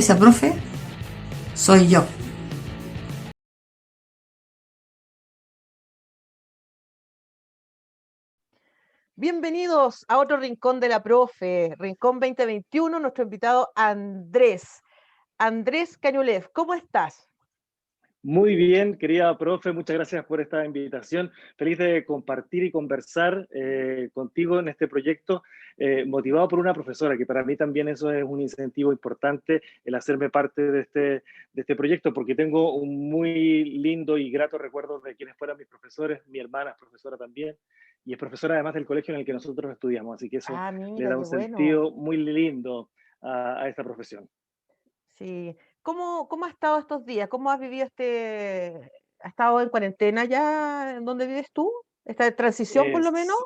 esa profe soy yo. Bienvenidos a otro Rincón de la Profe, Rincón 2021, nuestro invitado Andrés. Andrés Cañulev, ¿cómo estás? Muy bien, querida profe, muchas gracias por esta invitación. Feliz de compartir y conversar contigo en este proyecto, motivado por una profesora, que para mí también eso es un incentivo importante, el hacerme parte de este proyecto, porque tengo un muy lindo y grato recuerdo de quienes fueran mis profesores. Mi hermana es profesora también, y es profesora además del colegio en el que nosotros estudiamos, así que eso Ah, le mira, da qué un bueno. sentido muy lindo a esta profesión. Sí. ¿Cómo has estado estos días? ¿Cómo has vivido ¿Has estado en cuarentena ya en donde vives tú? ¿Esta de transición por lo menos?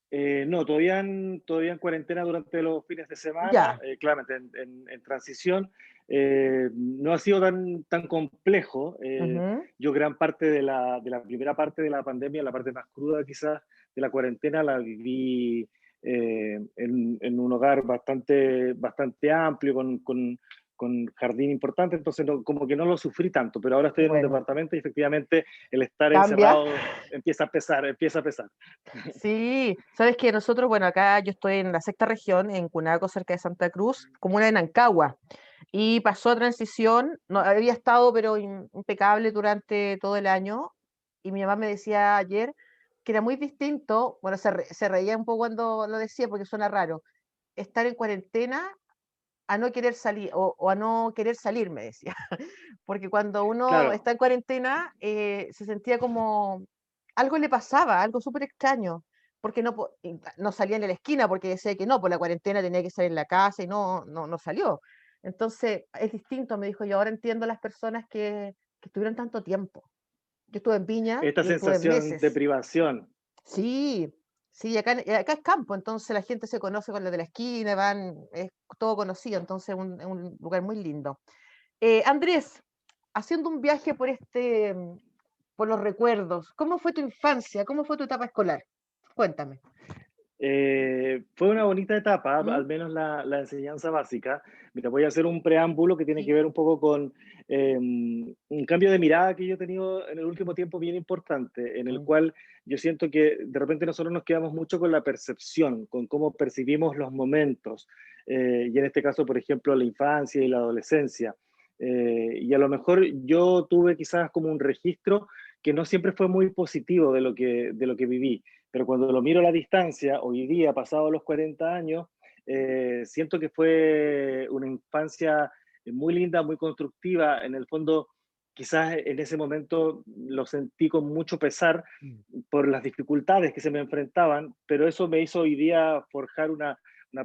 Es, no, todavía en cuarentena durante los fines de semana, Ya. claramente en transición. No ha sido tan complejo. Ujú. Yo gran parte de la primera parte de la pandemia, la parte más cruda quizás de la cuarentena, la viví en un hogar bastante amplio, con jardín importante, entonces como que no lo sufrí tanto, pero ahora Qué estoy en un bueno. departamento y efectivamente el estar ¿Cambia? encerrado empieza a pesar, empieza a pesar. Sí, sabes que nosotros, bueno, acá yo estoy en la sexta región, en Cunaco, cerca de Santa Cruz, comuna de Nancagua, y pasó a transición, no había estado pero impecable durante todo el año, y mi mamá me decía ayer que era muy distinto, bueno, se reía un poco cuando lo decía porque suena raro, estar en cuarentena a no querer salir, o a no querer salir, me decía, porque cuando uno Claro, está en cuarentena se sentía como algo le pasaba, algo súper extraño, porque no salía en la esquina porque decía que no, por la cuarentena tenía que salir en la casa y no salió. Entonces es distinto, me dijo, yo ahora entiendo a las personas que estuvieron tanto tiempo. Yo estuve en Viña esta y estuve sensación de meses. privación. Sí, sí, acá es campo, entonces la gente se conoce con los de la esquina, es todo conocido, entonces es un lugar muy lindo. Andrés, haciendo un viaje por los recuerdos, ¿cómo fue tu infancia? ¿Cómo fue tu etapa escolar? Cuéntame. Fue una bonita etapa, ¿Mm? al menos la enseñanza básica. Mira, voy a hacer un preámbulo que tiene que Sí. ver un poco con un cambio de mirada que yo he tenido en el último tiempo bien importante, en el Mm. cual yo siento que de repente nosotros nos quedamos mucho con la percepción, con cómo percibimos los momentos, y en este caso, por ejemplo, la infancia y la adolescencia. Y a lo mejor yo tuve quizás como un registro que no siempre fue muy positivo de lo que viví, pero cuando lo miro a la distancia, hoy día, pasado los 40 años, siento que fue una infancia muy linda, muy constructiva. En el fondo, quizás en ese momento lo sentí con mucho pesar Mm. por las dificultades que se me enfrentaban, pero eso me hizo hoy día forjar una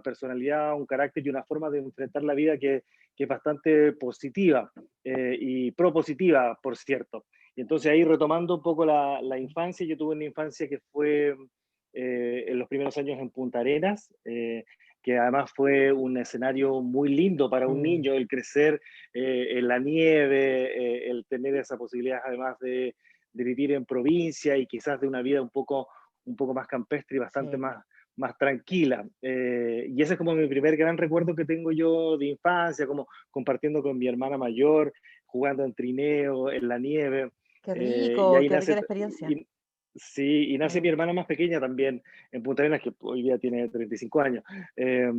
personalidad, un carácter y una forma de enfrentar la vida que es bastante positiva y propositiva, por cierto. Y entonces ahí retomando un poco la infancia, yo tuve una infancia que fue en los primeros años en Punta Arenas, que además fue un escenario muy lindo para un Mm. niño, el crecer en la nieve, el tener esa posibilidad además de vivir en provincia y quizás de una vida un poco más campestre y bastante Sí. más tranquila. Y ese es como mi primer gran recuerdo que tengo yo de infancia, como compartiendo con mi hermana mayor, jugando en trineo, en la nieve. Qué Y rico, ahí qué rica nace, la experiencia. sí, y nace mi Mm. hermana más pequeña también en Punta Arenas, que hoy día tiene 35 años. Eh,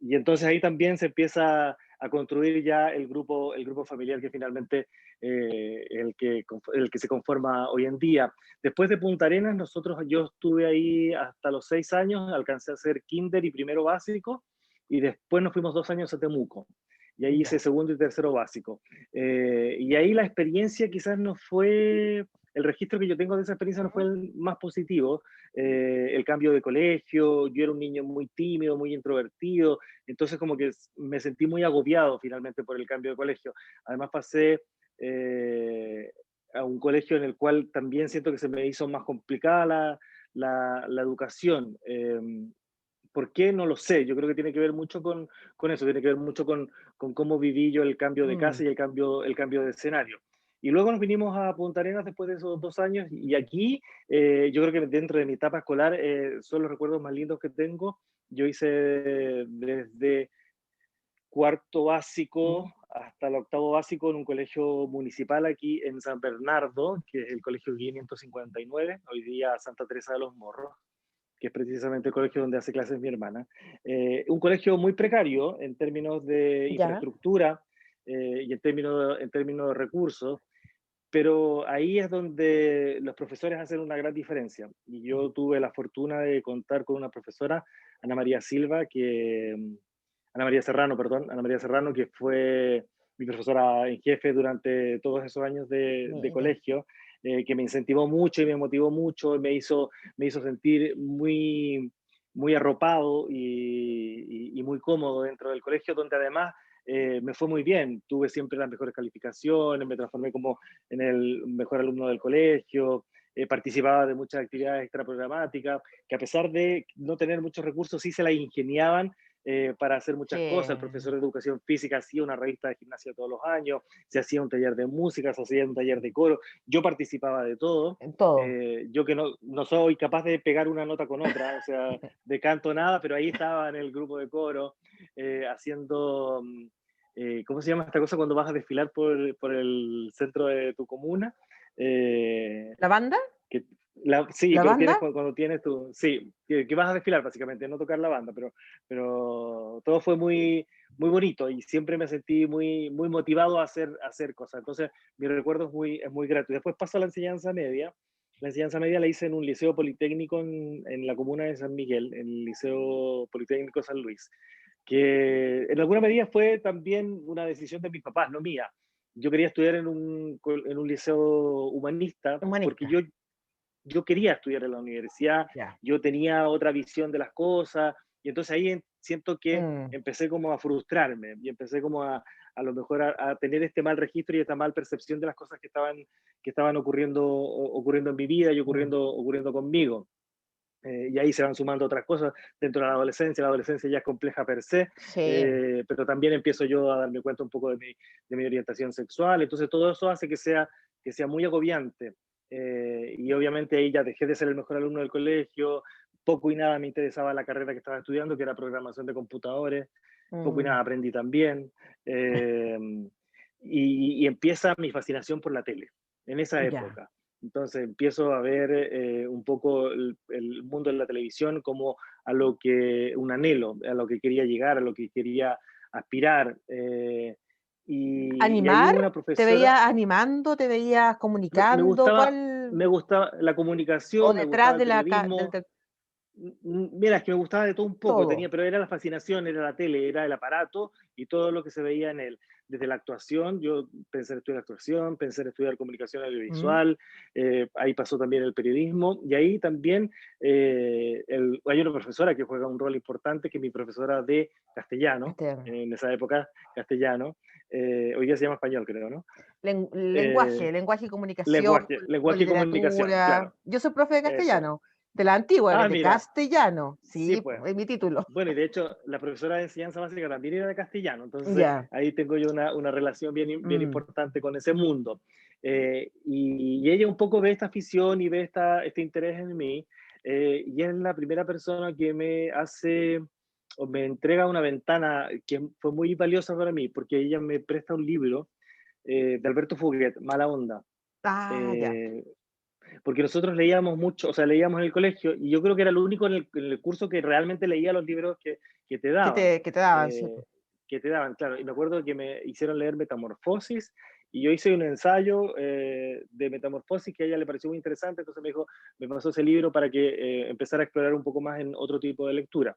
y entonces ahí también se empieza a construir ya el grupo familiar que finalmente el que se conforma hoy en día. Después de Punta Arenas, yo estuve ahí hasta los 6 años, alcancé a hacer kinder y primero básico, y después nos fuimos 2 años a Temuco. Y ahí hice Ya. segundo y tercero básico. Y ahí la experiencia quizás no fue, el registro que yo tengo de esa experiencia no fue Ujú. el más positivo. El cambio de colegio, yo era un niño muy tímido, muy introvertido, entonces como que me sentí muy agobiado finalmente por el cambio de colegio. Además pasé eh, a un colegio en el cual también siento que se me hizo más complicada la educación. ¿Por qué? No lo sé. Yo creo que tiene que ver mucho con eso, tiene que ver mucho con cómo viví yo el cambio de Mm. casa y el cambio de escenario. Y luego nos vinimos a Punta Arenas después de esos 2 años y aquí yo creo que dentro de mi etapa escolar son los recuerdos más lindos que tengo. Yo hice desde cuarto Mm. básico hasta el octavo básico en un colegio municipal aquí en San Bernardo, que es el colegio 559, hoy día Santa Teresa de los Morros, que es precisamente el colegio donde hace clases mi hermana. Un colegio muy precario en términos de Ya, infraestructura y en términos de recursos, pero ahí es donde los profesores hacen una gran diferencia. Y yo tuve la fortuna de contar con una profesora, Ana María Silva, Ana María Serrano, perdón, Ana María Serrano, que fue mi profesora en jefe durante todos esos años de mira, colegio, que me incentivó mucho y me motivó mucho, y me hizo sentir muy arropado y muy cómodo dentro del colegio, donde además me fue muy bien. Tuve siempre las mejores calificaciones, me transformé como en el mejor alumno del colegio, participaba de muchas actividades extraprogramáticas, que a pesar de no tener muchos recursos, sí se las ingeniaban para hacer muchas cosas. El que profesor de educación física hacía una revista de gimnasia todos los años, se hacía un taller de música, se hacía un taller de coro, yo participaba de todo. en todo. Yo que no soy capaz de pegar una nota con otra, o sea, de canto nada, pero ahí estaba en el grupo de coro, haciendo, ¿cómo se llama esta cosa cuando vas a desfilar por el centro de tu comuna? Eh, ¿La banda? que, sí, ¿La pero banda? tienes cuando tienes tu, sí, que vas a desfilar básicamente, no tocar la banda, pero todo fue muy bonito y siempre me sentí muy motivado a hacer cosas. Entonces, mi recuerdo es muy grato. Y después paso a la enseñanza media. La enseñanza media la hice en un liceo politécnico en la comuna de San Miguel, en el Liceo Politécnico San Luis, que en alguna medida fue también una decisión de mis papás, no mía. Yo quería estudiar en un liceo humanista porque Humanista. yo quería estudiar en la universidad, Ya. yo tenía otra visión de las cosas, y entonces ahí siento que Mm, empecé como a frustrarme y empecé como a lo mejor a tener este mal registro y esta mal percepción de las cosas que estaban ocurriendo en mi vida y mm. ocurriendo conmigo. Y ahí se van sumando otras cosas dentro de la adolescencia ya es compleja per se, Sí. pero también empiezo yo a darme cuenta un poco de mi orientación sexual, entonces todo eso hace que sea muy agobiante. Y obviamente ahí ya dejé de ser el mejor alumno del colegio, poco y nada me interesaba la carrera que estaba estudiando, que era programación de computadores, poco y nada Mm, aprendí también. Eh, y empieza mi fascinación por la tele en esa ya. época. Entonces empiezo a ver un poco el mundo de la televisión como a lo que, un anhelo, a lo que quería llegar, a lo que quería aspirar. Y ahí ¿Animar? hubo una ¿Te profesora, veías animando? ¿Te veías me comunicando? ¿Cuál? me gustaba la ¿O comunicación, me detrás gustaba el de periodismo. Mira, es que me gustaba de todo un poco, todo? pero era la fascinación, era la tele, era el aparato y todo lo que se veía en él. Desde la actuación, yo pensé en estudiar actuación, pensé en estudiar comunicación Mm, audiovisual, ahí pasó también el periodismo y ahí también hay una profesora que juega un rol importante, que es mi profesora de castellano, castellano. en esa época castellano, hoy día se llama español creo, ¿no? Lenguaje, Eh, lenguaje y comunicación, con lenguaje y comunicación, literatura. claro, Yo soy profe de eso. castellano, de la antigua, Ah, de mira, castellano. sí, Sí, pues. es mi título. Bueno, y de hecho, la profesora de enseñanza básica también era de castellano, entonces Ya. ahí tengo yo una relación bien Mm, importante con ese mundo. Y ella un poco ve esta afición y ve este interés en mí, y es la primera persona que me hace o me entrega una ventana que fue muy valiosa para mí, porque ella me presta un libro de Alberto Fuguet, Mala Onda. ah, ya. Eh, Porque nosotros leíamos mucho, o sea, leíamos en el colegio, y yo creo que era el único en el curso que realmente leía los libros que te daban, Que te daban? Sí, eh, po. claro. Y me acuerdo que me hicieron leer Metamorfosis, y yo hice un ensayo de Metamorfosis que a ella le pareció muy interesante, entonces me pasó ese libro para que empezara a explorar un poco más en otro tipo de lectura.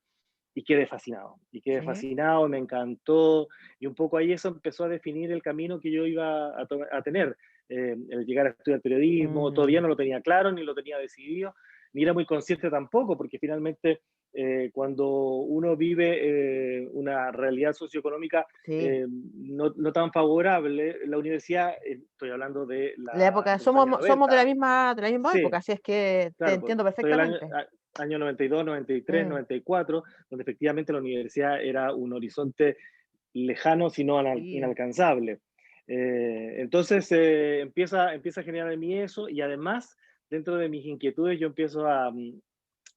Y quedé Sí. fascinado, me encantó, y un poco ahí eso empezó a definir el camino que yo iba a tener, el llegar a estudiar periodismo, todavía Mm, no lo tenía claro, ni lo tenía decidido, ni era muy consciente tampoco, porque finalmente cuando uno vive una realidad socioeconómica sí. no tan favorable, la universidad, estoy hablando La época, de los años somos 90, de la misma sí, época, así es que te claro, pues, entiendo estoy el perfectamente. año 92, 93, Mm, 94, donde efectivamente la universidad era un horizonte lejano, sino sí. inalcanzable. Entonces empieza a generar en mí eso y además, dentro de mis inquietudes, yo empiezo a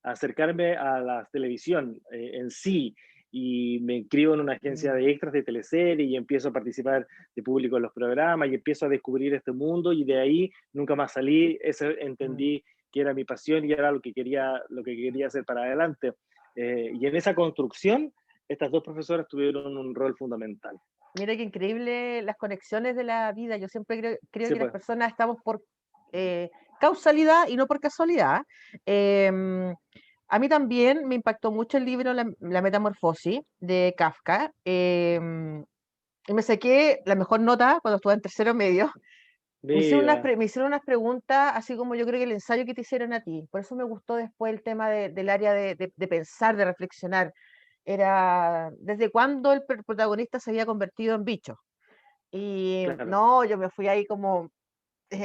acercarme a la televisión en sí y me inscribo en una agencia de extras de teleserie y empiezo a participar de público en los programas y empiezo a descubrir este mundo y de ahí nunca más salí, eso entendí que era mi pasión y era lo que quería hacer para adelante. Y en esa construcción, estas dos profesoras tuvieron un rol fundamental. Mira qué increíble las conexiones de la vida. Yo siempre creo Sí, que las pues, personas estamos por causalidad y no por casualidad. Em, a mí también me impactó mucho el libro La Metamorfosis de Kafka. Y me saqué la mejor nota cuando estuve en tercero medio. mira, Me hicieron unas preguntas, así como yo creo que el ensayo que te hicieron a ti. Por eso me gustó después el tema del área de pensar, de reflexionar. Era desde cuándo el protagonista se había convertido en bicho. Y claro. no, yo me fui ahí como,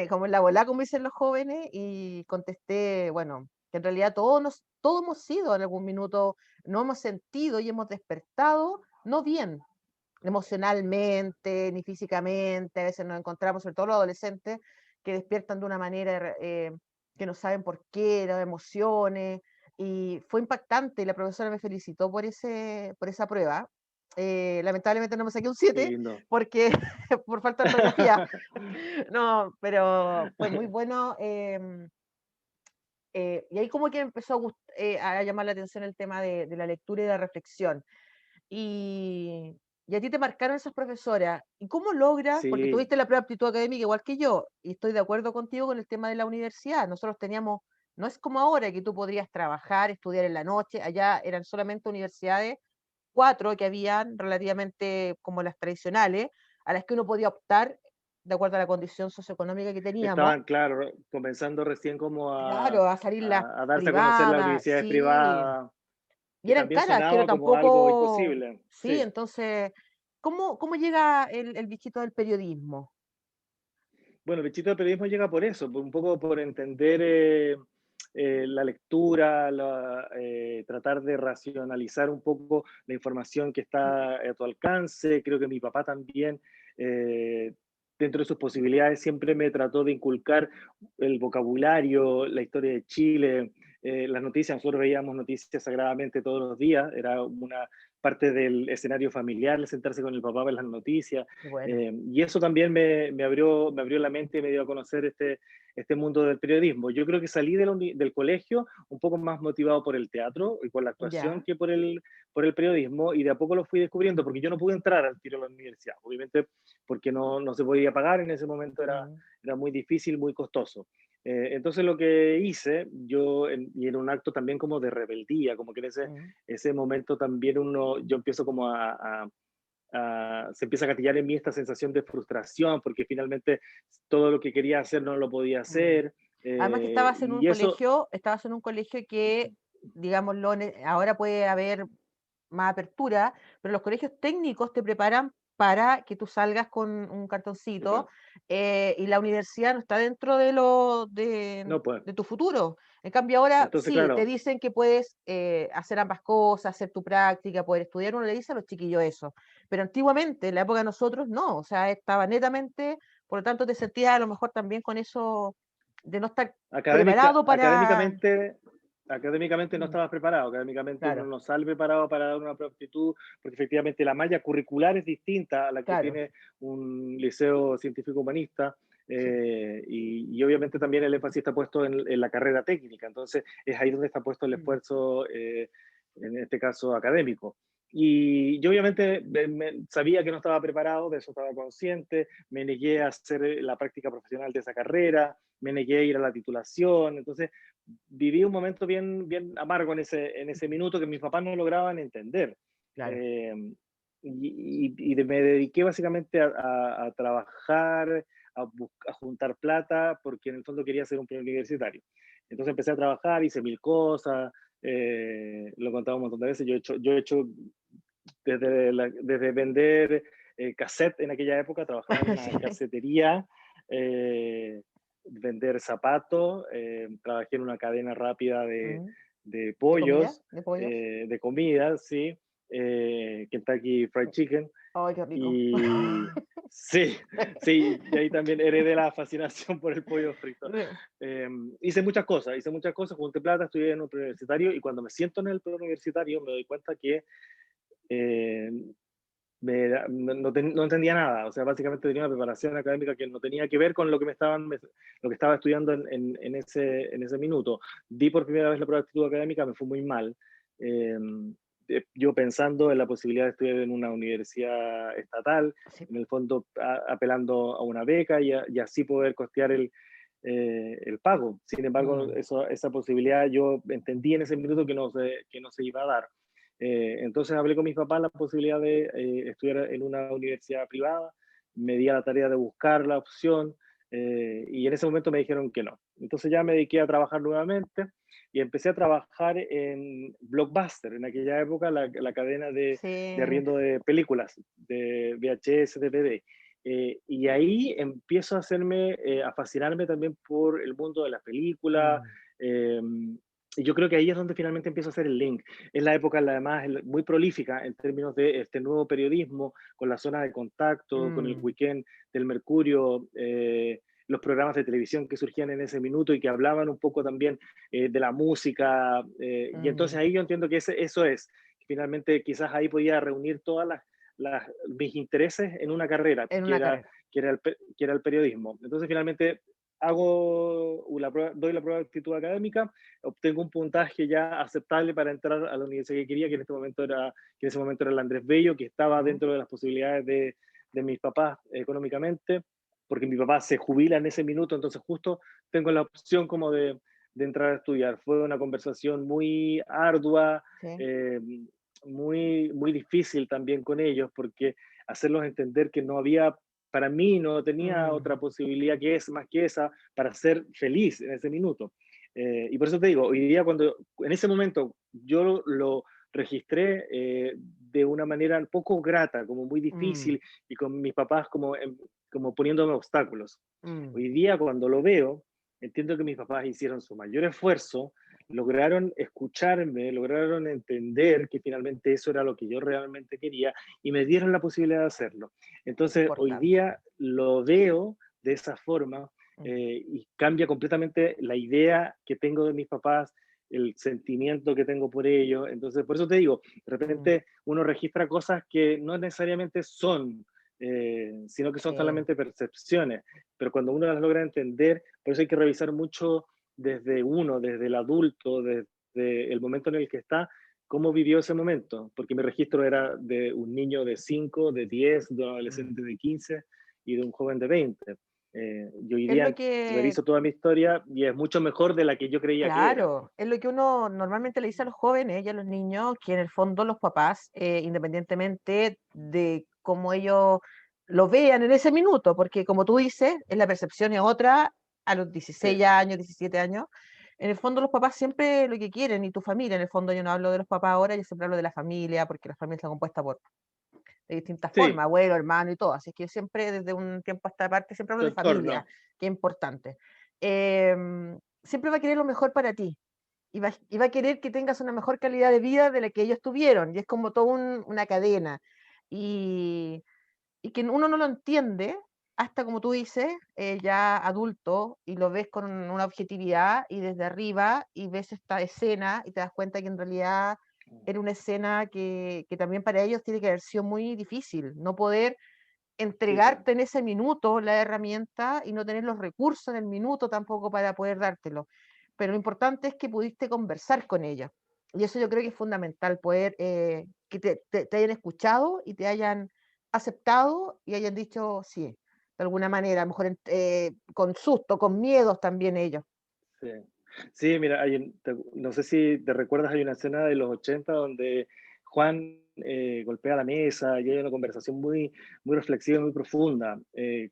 como en la bola, como dicen los jóvenes, y contesté, bueno, que en realidad todos hemos sido en algún minuto, no hemos sentido y hemos despertado, no bien, emocionalmente, ni físicamente, a veces nos encontramos, sobre todo los adolescentes, que despiertan de una manera que no saben por qué, las emociones, y fue impactante, y la profesora me felicitó por esa prueba. Lamentablemente no me saqué un Qué 7 lindo. porque por falta de ortografía, no, pero fue muy bueno. Y ahí como que empezó a llamar la atención el tema de la lectura y de la reflexión. Y a ti te marcaron esas profesoras. ¿Y cómo logras? Porque Sí, tuviste la prueba de aptitud académica igual que yo, y estoy de acuerdo contigo con el tema de la universidad. Nosotros teníamos, no es como ahora que tú podrías trabajar, estudiar en la noche, allá eran solamente universidades, 4 que habían relativamente como las tradicionales, a las que uno podía optar de acuerdo a la condición socioeconómica que teníamos. estaban, claro, comenzando recién como Claro, a salir las a darse a conocer las privadas, universidades sí, privadas, y que eran también caras, que no sonaba como algo tampoco, imposible. sí, Sí. entonces, ¿cómo llega el bichito del periodismo? Bueno, el bichito del periodismo llega por eso, un poco por entender la lectura, tratar de racionalizar un poco la información que está a tu alcance. Creo que mi papá también, eh, dentro de sus posibilidades, siempre me trató de inculcar el vocabulario, la historia de Chile, las noticias. Nosotros veíamos noticias sagradamente todos los días, era una parte del escenario familiar, el sentarse con el papá a ver las noticias. Qué bueno, Y eso también me abrió la mente y me dio a conocer este mundo del periodismo. Yo creo que salí del colegio un poco más motivado por el teatro y por la actuación ya, que por el periodismo, y de a poco lo fui descubriendo, porque yo no pude entrar al tiro a la universidad, obviamente porque no se podía pagar en ese momento, mm, era muy difícil, muy costoso. Entonces lo que hice, y en un acto también como de rebeldía, como que en mm. ese momento también yo empiezo como se empieza a gatillar en mí esta sensación de frustración, porque finalmente todo lo que quería hacer no lo podía Mm. hacer, Además que y eso, estabas en un colegio que, digámoslo, ahora puede haber más apertura, pero los colegios técnicos te preparan para que tú salgas con un cartoncito, claro, y la universidad no está dentro no pues, de tu futuro. En cambio ahora entonces sí, te claro, dicen que puedes hacer ambas cosas, hacer tu práctica, poder estudiar, uno le dice a los chiquillos eso. Pero antiguamente, en la época de nosotros, no, o sea, estaba netamente, por lo tanto te sentías a lo mejor también con eso de no estar preparado para... académicamente no Mm, estabas preparado, académicamente uno claro, no sale preparado para dar una aptitud, porque efectivamente la malla curricular es distinta a la que claro, tiene un liceo científico humanista, sí. y obviamente también el énfasis está puesto en la carrera técnica, entonces es ahí donde está puesto el Mm, esfuerzo, en este caso académico. Y yo obviamente sabía que no estaba preparado, de eso estaba consciente, me negué a hacer la práctica profesional de esa carrera, me negué a ir a la titulación, entonces viví un momento bien amargo en ese minuto que mis papás no lograban entender. claro. Eh, me dediqué básicamente a trabajar, a juntar plata, porque en el fondo quería ser un preuniversitario. Entonces empecé a trabajar, hice mil cosas, lo he contado un montón de veces, yo he hecho desde vender cassette en aquella época, trabajar en una Sí. casetería, vender zapatos, trabajé en una cadena rápida Mm. de ¿De comida? pollos, ¿De pollos? de comida, sí, Kentucky Fried Chicken, Ay, qué rico. y sí, sí, y ahí también heredé la fascinación por el pollo frito. Eh, hice muchas cosas, junté plata, estudié en un preuniversitario, y cuando me siento en el preuniversitario me doy cuenta que eh, no entendía nada, o sea, básicamente tenía una preparación académica que no tenía que ver con lo que lo que estaba estudiando en ese minuto. Di por primera vez la prueba de actitud académica, me fue muy mal. Eh, yo pensando en la posibilidad de estudiar en una universidad estatal, Sí. en el fondo apelando a una beca y así poder costear el pago. Sin embargo, esa posibilidad yo entendí en ese minuto que no se iba a dar. Entonces hablé con mis papás la posibilidad de estudiar en una universidad privada, me di a la tarea de buscar la opción y en ese momento me dijeron que no. Entonces ya me dediqué a trabajar nuevamente y empecé a trabajar en Blockbuster, en aquella época la cadena de Sí. arriendo de películas, de VHS, DVD. Y ahí empiezo a a fascinarme también por el mundo de las películas. Eh, y yo creo que ahí es donde finalmente empiezo a hacer el link. Es la época, además, muy prolífica en términos de este nuevo periodismo, con la zona de contacto, con el weekend del Mercurio, los programas de televisión que surgían en ese minuto y que hablaban un poco también de la música. Y entonces ahí yo entiendo que eso es. Finalmente, quizás ahí podía reunir todas mis intereses en una carrera, En una carrera. que era el periodismo. Entonces, finalmente, doy la prueba de actitud académica, obtengo un puntaje ya aceptable para entrar a la universidad que quería, que en ese momento era el Andrés Bello, que estaba dentro de las posibilidades de mis papás económicamente, porque mi papá se jubila en ese minuto, entonces justo tengo la opción como de entrar a estudiar. Fue una conversación muy ardua, Sí. eh, muy difícil también con ellos, porque hacerlos entender que no había, para mí no tenía otra posibilidad que es más que esa para ser feliz en ese minuto. Y por eso te digo, hoy día en ese momento yo lo registré de una manera un poco grata, como muy difícil, y con mis papás como poniéndome obstáculos. Hoy día cuando lo veo, entiendo que mis papás hicieron su mayor esfuerzo, lograron escucharme, lograron entender que finalmente eso era lo que yo realmente quería y me dieron la posibilidad de hacerlo. Entonces, hoy Importante. día lo veo de esa forma y cambia completamente la idea que tengo de mis papás, el sentimiento que tengo por ellos. Entonces, por eso te digo, de repente uno registra cosas que no necesariamente son, sino que son Sí. solamente percepciones, pero cuando uno las logra entender, por eso hay que revisar mucho desde el adulto, desde el momento en el que está, cómo vivió ese momento, porque mi registro era de un niño de 5, de 10, de un adolescente de 15 y de un joven de 20. Y hoy Es lo día que, reviso toda mi historia y es mucho mejor de la que yo creía que era. claro, es lo que uno normalmente le dice a los jóvenes y a los niños, que en el fondo los papás, independientemente de cómo ellos lo vean en ese minuto, porque como tú dices, la percepción es otra a los Sí, 16 años, 17 años. En el fondo los papás siempre lo que quieren, y tu familia, en el fondo yo no hablo de los papás ahora, yo siempre hablo de la familia, porque la familia está compuesta por de distintas sí, formas, abuelo, hermano y todo. Así es que yo siempre, desde un tiempo a esta parte, siempre hablo tu de familia, entorno. que es importante. Siempre va a querer lo mejor para ti. Y va a querer que tengas una mejor calidad de vida de la que ellos tuvieron. Y es como toda una cadena. Y, y que uno no lo entiende hasta, como tú dices, ya adulto, y lo ves con una objetividad y desde arriba, y ves esta escena y te das cuenta que en realidad era una escena que también para ellos tiene que haber sido muy difícil, no poder Sí, pues. entregarte en ese minuto la herramienta y no tener los recursos en el minuto tampoco para poder dártelo. Pero lo importante es que pudiste conversar con ella. Y eso yo creo que es fundamental, poder que te hayan escuchado y te hayan aceptado y hayan dicho sí, de alguna manera, a lo mejor con susto, con miedos también ellos. Sí, sí, mira, no sé si te recuerdas, hay una escena de los 80 donde Juan golpea la mesa y hay una conversación muy reflexiva, muy profunda,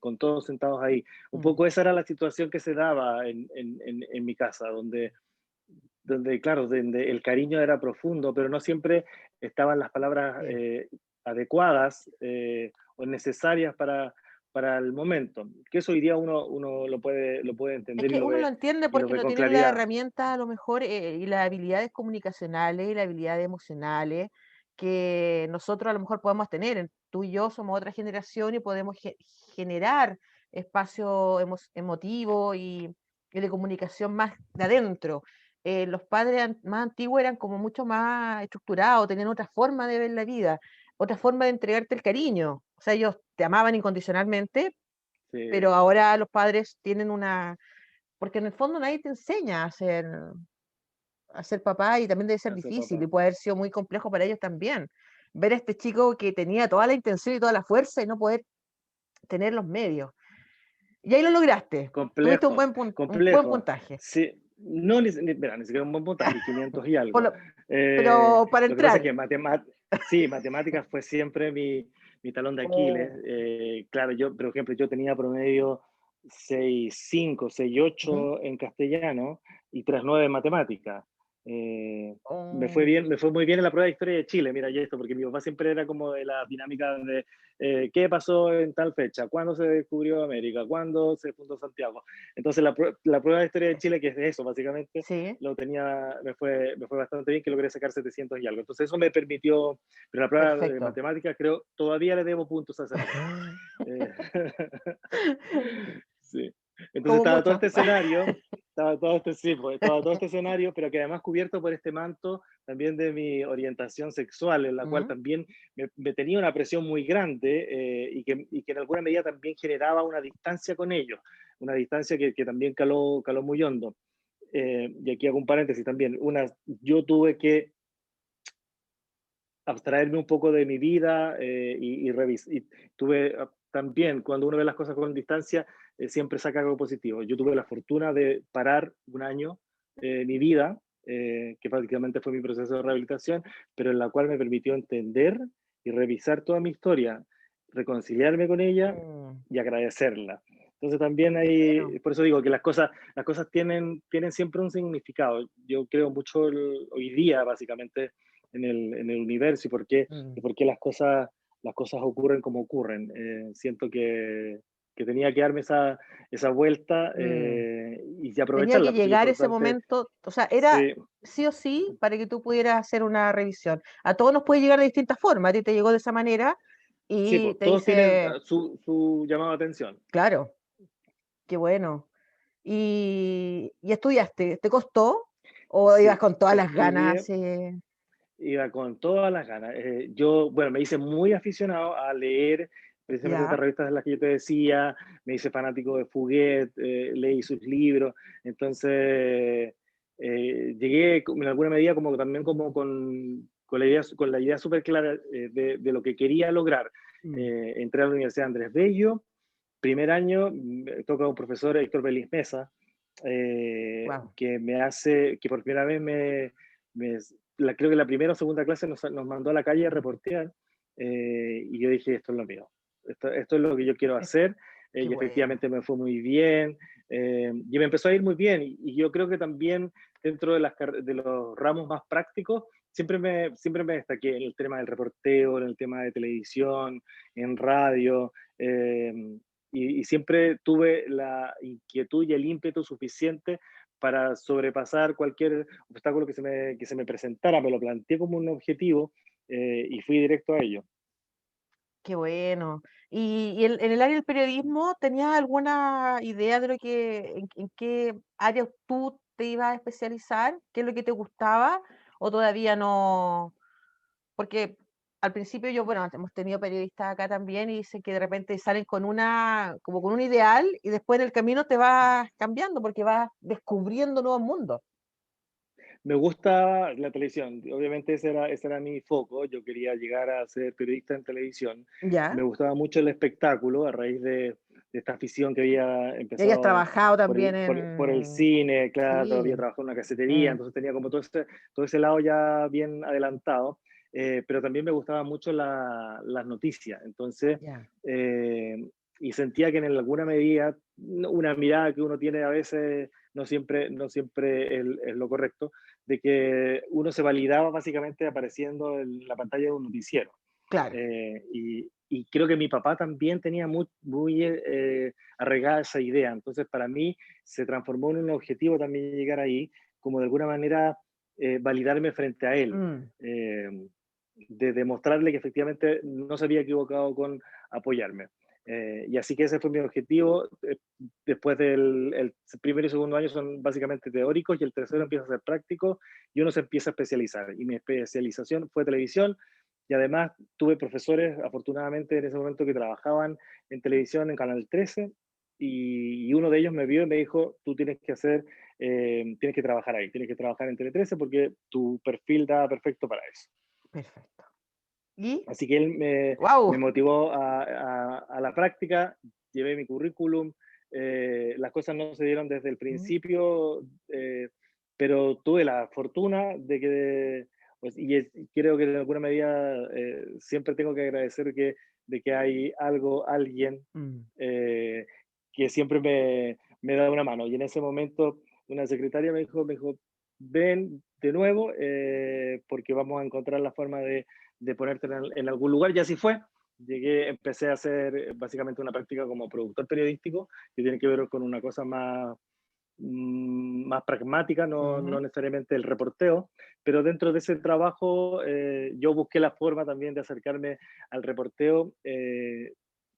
con todos sentados ahí. Un Mm, poco esa era la situación que se daba en mi casa, claro, donde el cariño era profundo, pero no siempre estaban las palabras sí. adecuadas o necesarias para el momento. Que eso hoy día uno lo puede Es entender que uno lo entiende y lo porque ve no con tienen las claridad. herramientas a lo mejor y las habilidades comunicacionales y las habilidades emocionales que nosotros a lo mejor podemos tener. Tú y yo somos otra generación y podemos generar espacio emotivo y de comunicación más de adentro. los padres más antiguos eran como mucho más estructurados, tenían otra forma de ver la vida, otra forma de entregarte el cariño. O sea, ellos te amaban incondicionalmente, Sí, pero ahora los padres tienen una, porque en el fondo nadie te enseña a ser papá y también debe ser hace difícil y papá. puede haber sido muy complejo para ellos también. Ver a este chico que tenía toda la intención y toda la fuerza y no poder tener los medios. Y ahí lo lograste. Tuviste Complejo, un buen complejo. puntaje. Sí, no, mira, ni siquiera un buen puntaje, 500 y Por algo. lo- pero para Lo que pasa es entrar. que sí, matemáticas fue siempre mi talón de Aquiles. Oh, Claro, yo, por ejemplo, yo tenía promedio 6,5, ujú, 6,8 en castellano y 3,9 en matemáticas. oh, Me fue muy bien en la prueba de historia de Chile, mira, y esto, porque mi papá siempre era como de la dinámica de qué pasó en tal fecha, cuándo se descubrió América, cuándo se fundó Santiago. Entonces, la prueba de historia de Chile, que es de eso, básicamente, sí, lo tenía, me fue bastante bien, que logré sacar 700 y algo. Entonces, eso me permitió, pero la prueba de perfecto. matemáticas, creo, todavía le debo puntos a esa prueba. Eh, sí. Entonces, Como mucho. estaba todo este, sí, pues, estaba todo este escenario, pero que además cubierto por este manto también de mi orientación sexual, en la cual Mm, también me tenía una presión muy grande y que en alguna medida también generaba una distancia con ellos, una distancia que también caló muy hondo. Y aquí hago un paréntesis también. Yo tuve que abstraerme un poco de mi vida y tuve también, cuando uno ve las cosas con distancia, siempre saca algo positivo. Yo tuve la fortuna de parar un año mi vida, que prácticamente fue mi proceso de rehabilitación, pero en la cual me permitió entender y revisar toda mi historia, reconciliarme con ella mm, y agradecerla. Entonces también qué bueno. por eso digo que las cosas tienen siempre un significado. Yo creo mucho hoy día, básicamente, en el universo y Mm. por qué las cosas ocurren como ocurren. Siento que tenía que darme esa vuelta Mm. y Tenía que aprovecharla, pues sí, lo llegar ese importante, momento, o sea, era sí, sí o sí para que tú pudieras hacer una revisión. A todos nos puede llegar de distintas formas, a ti te llegó de esa manera sí, y pues te todos tienen dice, su llamado de atención. claro, qué bueno. Y estudiaste? ¿Te costó? ¿O ibas Sí, con todas las ganas? estudié, iba con todas las ganas. Yo, bueno, me hice muy aficionado a leer precisamente estas Ya, revistas de las que yo te decía, me hice fanático de Fuguet, leí sus libros, entonces llegué en alguna medida como también como con la idea súper clara de lo que quería lograr. mm, Entré a la Universidad Andrés Bello, primer año, toca un profesor, Héctor Belis Mesa, wow, que por primera vez me creo que la primera o segunda clase nos mandó a la calle a reportear y yo dije, esto es lo mío, esto es lo que yo quiero hacer qué y bueno. efectivamente me fue muy bien y me empezó a ir muy bien y yo creo que también dentro de los ramos más prácticos siempre me destaqué en el tema del reporteo, en el tema de televisión, en radio. Y siempre tuve la inquietud y el ímpetu suficiente para sobrepasar cualquier obstáculo que se me presentara. Me lo planteé como un objetivo y fui directo a ello. Qué bueno. ¿Y en el área del periodismo tenías alguna idea de lo que, en qué áreas tú te ibas a especializar? ¿Qué es lo que te gustaba? ¿O todavía no? Porque al principio yo, bueno, hemos tenido periodistas acá también y dicen que de repente salen con como con un ideal y después en el camino te vas cambiando porque vas descubriendo nuevos mundos. Me gusta la televisión, obviamente ese era mi foco, yo quería llegar a ser periodista en televisión. Me Ya. gustaba mucho el espectáculo a raíz de esta afición que había Y hayas empezado trabajado también por el en... cine, claro, Sí. había trabajado en una casetería, Mm, entonces tenía como todo ese lado ya bien adelantado, pero también me gustaban mucho las noticias, entonces, ya. eh, y sentía que en alguna medida, una mirada que uno tiene a veces no siempre es lo correcto, de que uno se validaba básicamente apareciendo en la pantalla de un noticiero. Claro. Y creo que mi papá también tenía muy arraigada esa idea. Entonces, para mí se transformó en un objetivo también llegar ahí, como de alguna manera validarme frente a él, Mm, eh, de demostrarle que efectivamente no se había equivocado con apoyarme. Y así que ese fue mi objetivo. Después del el primer y segundo año son básicamente teóricos y el tercero empieza a ser práctico y uno se empieza a especializar. Y mi especialización fue televisión y además tuve profesores, afortunadamente en ese momento, que trabajaban en televisión en Canal 13 y uno de ellos me vio y me dijo, tú tienes que hacer, tienes que trabajar ahí, tienes que trabajar en Tele 13 porque tu perfil da perfecto para eso. Perfecto. ¿Y? Así que él me ¡Wow! motivó a la práctica, llevé mi currículum, las cosas no se dieron desde el principio, pero tuve la fortuna de que, pues, y creo que de alguna medida siempre tengo que agradecer de que hay algo, alguien Mm. eh, que siempre me da una mano. Y en ese momento una secretaria me dijo, ven de nuevo porque vamos a encontrar la forma de ponerte en algún lugar, y así fue. Llegué, empecé a hacer básicamente una práctica como productor periodístico, que tiene que ver con una cosa más, más pragmática, no Ujú. necesariamente el reporteo, pero dentro de ese trabajo yo busqué la forma también de acercarme al reporteo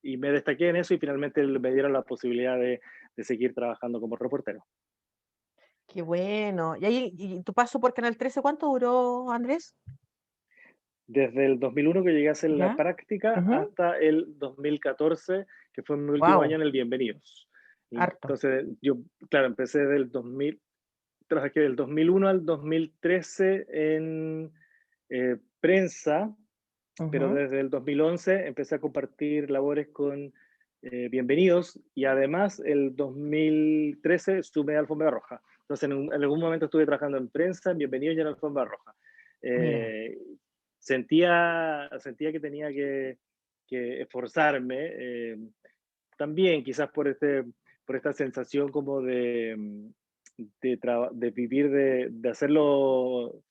y me destaqué en eso y finalmente me dieron la posibilidad de seguir trabajando como reportero. Qué bueno. ¿Y ahí, y tu paso por Canal 13, cuánto duró, Andrés? Desde el 2001 que llegué a hacer la ¿Ya? práctica Ujú. hasta el 2014, que fue mi último año Wow, en el Bienvenidos. harto. Entonces, yo, claro, empecé del 2000, trabajé del 2001 al 2013 en prensa, pero Ujú. desde el 2011 empecé a compartir labores con Bienvenidos y además el 2013 sumé a Alfombra Roja. Entonces en algún momento estuve trabajando en prensa, en Bienvenidos y en Alfombra Roja. Mira. Eh, sentía que tenía que esforzarme, también quizás por esta sensación como de vivir, de hacerlo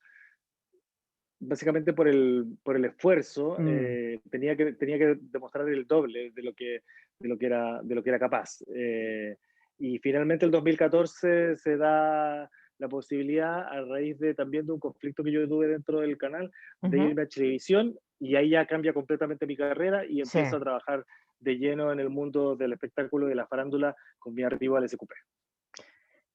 básicamente por el esfuerzo, Mm. tenía que demostrar el doble de lo que era capaz. Y finalmente el 2014 se da la posibilidad, a raíz de también de un conflicto que yo tuve dentro del canal, de Ujú. irme a Chilevisión, y ahí ya cambia completamente mi carrera y Sí. empiezo a trabajar de lleno en el mundo del espectáculo y de la farándula con mi arribo al SQP.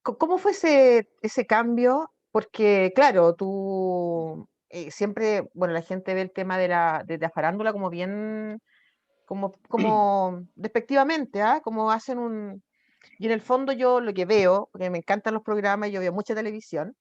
¿Cómo fue ese cambio? Porque, claro, tú siempre, bueno, la gente ve el tema de la farándula como bien, como despectivamente, ¿ah? Como hacen un... Y en el fondo yo lo que veo, porque me encantan los programas, yo veo mucha televisión,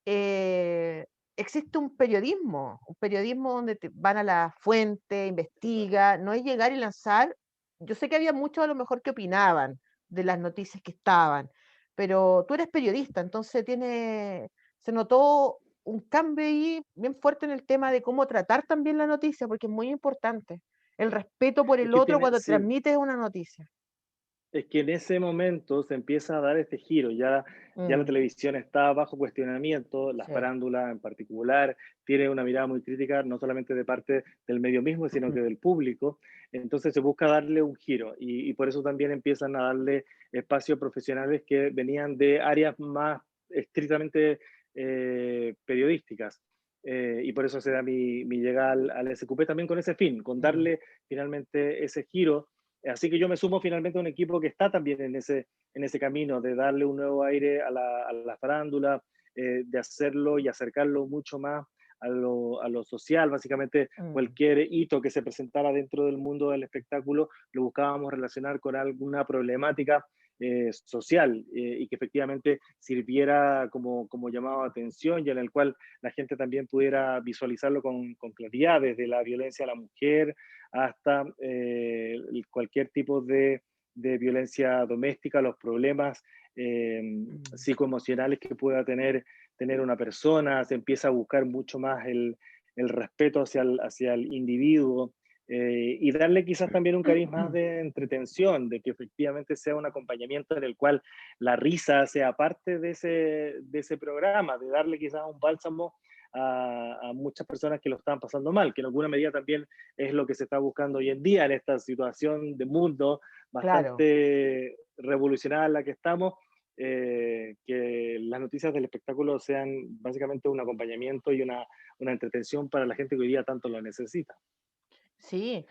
existe un periodismo donde te van a la fuente, investiga, no es llegar y lanzar. Yo sé que había muchos a lo mejor que opinaban de las noticias que estaban, pero tú eres periodista, entonces se notó un cambio ahí bien fuerte en el tema de cómo tratar también la noticia, porque es muy importante. El respeto por Es el que otro tiene, cuando sí, transmites una noticia. es que en ese momento se empieza a dar este giro, ya la Mm, televisión está bajo cuestionamiento, la sí. farándula en particular tiene una mirada muy crítica, no solamente de parte del medio mismo, sino Ujú. que del público, entonces se busca darle un giro y por eso también empiezan a darle espacio a profesionales que venían de áreas más estrictamente periodísticas. Y por eso se da mi llegada al SQP también con ese fin, con Mm. darle finalmente ese giro. Así que yo me sumo finalmente a un equipo que está también en ese camino de darle un nuevo aire a la farándula, de hacerlo y acercarlo mucho más a lo social. Básicamente, Mm. cualquier hito que se presentara dentro del mundo del espectáculo lo buscábamos relacionar con alguna problemática social y que efectivamente sirviera como llamado a atención y en el cual la gente también pudiera visualizarlo con claridad, desde la violencia a la mujer hasta cualquier tipo de violencia doméstica, los problemas Mm. psicoemocionales que pueda tener una persona, se empieza a buscar mucho más el respeto hacia el individuo y darle quizás también un cariz más de entretención, de que efectivamente sea un acompañamiento en el cual la risa sea parte de ese programa, de darle quizás un bálsamo a muchas personas que lo están pasando mal, que en alguna medida también es lo que se está buscando hoy en día en esta situación de mundo Claro. bastante revolucionada en la que estamos, que las noticias del espectáculo sean básicamente un acompañamiento y una entretención para la gente que hoy día tanto lo necesita. Sí,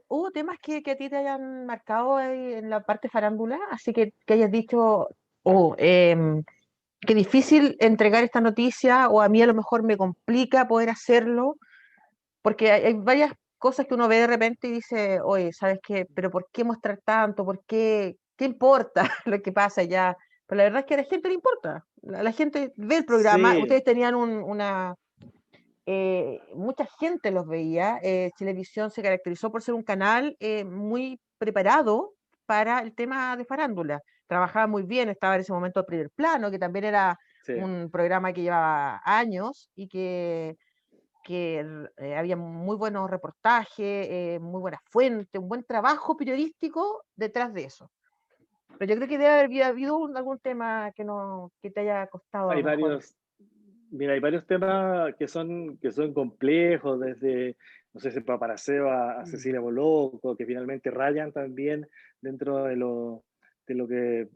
hubo temas que a ti te hayan marcado ahí en la parte farándula, así que hayas dicho, oh, qué difícil entregar esta noticia, o a mí a lo mejor me complica poder hacerlo, porque hay varias cosas que uno ve de repente y dice, oye, ¿sabes qué? Pero ¿por qué mostrar tanto? ¿Por qué? ¿Qué importa lo que pasa allá? Pero la verdad es que a la gente le importa. La gente ve el programa. Sí, Ustedes tenían mucha gente los veía. Chilevisión se caracterizó por ser un canal muy preparado para el tema de farándula. Trabajaba muy bien, estaba en ese momento a Primer Plano, que también era sí. un programa que llevaba años y que había muy buenos reportajes, muy buena fuente, un buen trabajo periodístico detrás de eso. Pero yo creo que debe haber habido algún tema que no que te haya costado a lo Hay mejor. varios, mira, hay varios temas que son complejos, desde, no sé, si Paparaseo a Mm. Cecilia Boloco, que finalmente rayan también dentro de lo que,